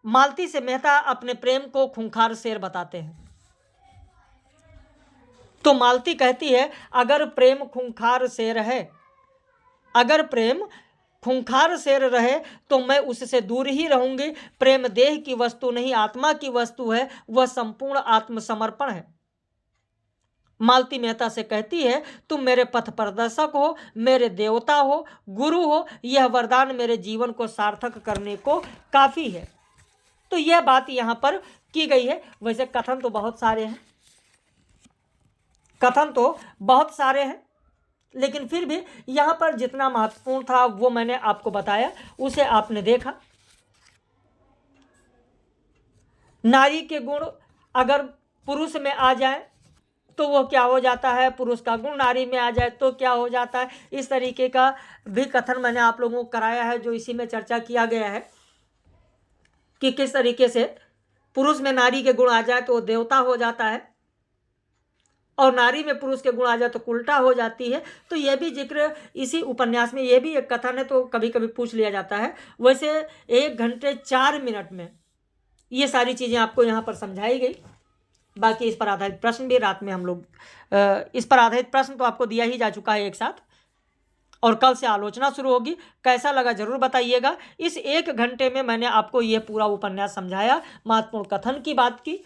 मालती से मेहता अपने प्रेम को खूंखार शेर बताते हैं। तो मालती कहती है, अगर प्रेम खूंखार शेर है, अगर प्रेम खूंखार शेर रहे तो मैं उससे दूर ही रहूंगी। प्रेम देह की वस्तु नहीं, आत्मा की वस्तु है, वह संपूर्ण आत्मसमर्पण है। मालती मेहता से कहती है, तुम मेरे पथ प्रदर्शक हो, मेरे देवता हो, गुरु हो। यह वरदान मेरे जीवन को सार्थक करने को काफी है। तो यह बात यहां पर की गई है। वैसे कथन तो बहुत सारे हैं, कथन तो बहुत सारे हैं, लेकिन फिर भी यहां पर जितना महत्वपूर्ण था वो मैंने आपको बताया, उसे आपने देखा। नारी के गुण अगर पुरुष में आ जाए तो वो क्या हो जाता है, पुरुष का गुण नारी में आ जाए तो क्या हो जाता है। इस तरीके का भी कथन मैंने आप लोगों को कराया है, जो इसी में चर्चा किया गया है कि किस तरीके से पुरुष में नारी के गुण आ जाए तो वो देवता हो जाता है, और नारी में पुरुष के गुण आ जाए तो उल्टा हो जाती है। तो यह भी जिक्र इसी उपन्यास में, यह भी एक कथन है, तो कभी कभी पूछ लिया जाता है। वैसे 1 घंटे 4 मिनट में ये सारी चीज़ें आपको यहाँ पर समझाई गई। बाकी इस पर आधारित प्रश्न भी रात में हम लोग इस पर आधारित प्रश्न तो आपको दिया ही जा चुका है एक साथ, और कल से आलोचना शुरू होगी। कैसा लगा जरूर बताइएगा। इस 1 घंटे में मैंने आपको ये पूरा उपन्यास समझाया, महत्वपूर्ण कथन की बात की।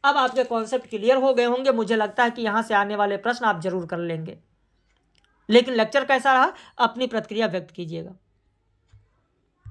अब आपके कॉन्सेप्ट क्लियर हो गए होंगे। मुझे लगता है कि यहाँ से आने वाले प्रश्न आप जरूर कर लेंगे। लेकिन लेक्चर कैसा रहा, अपनी प्रतिक्रिया व्यक्त कीजिएगा।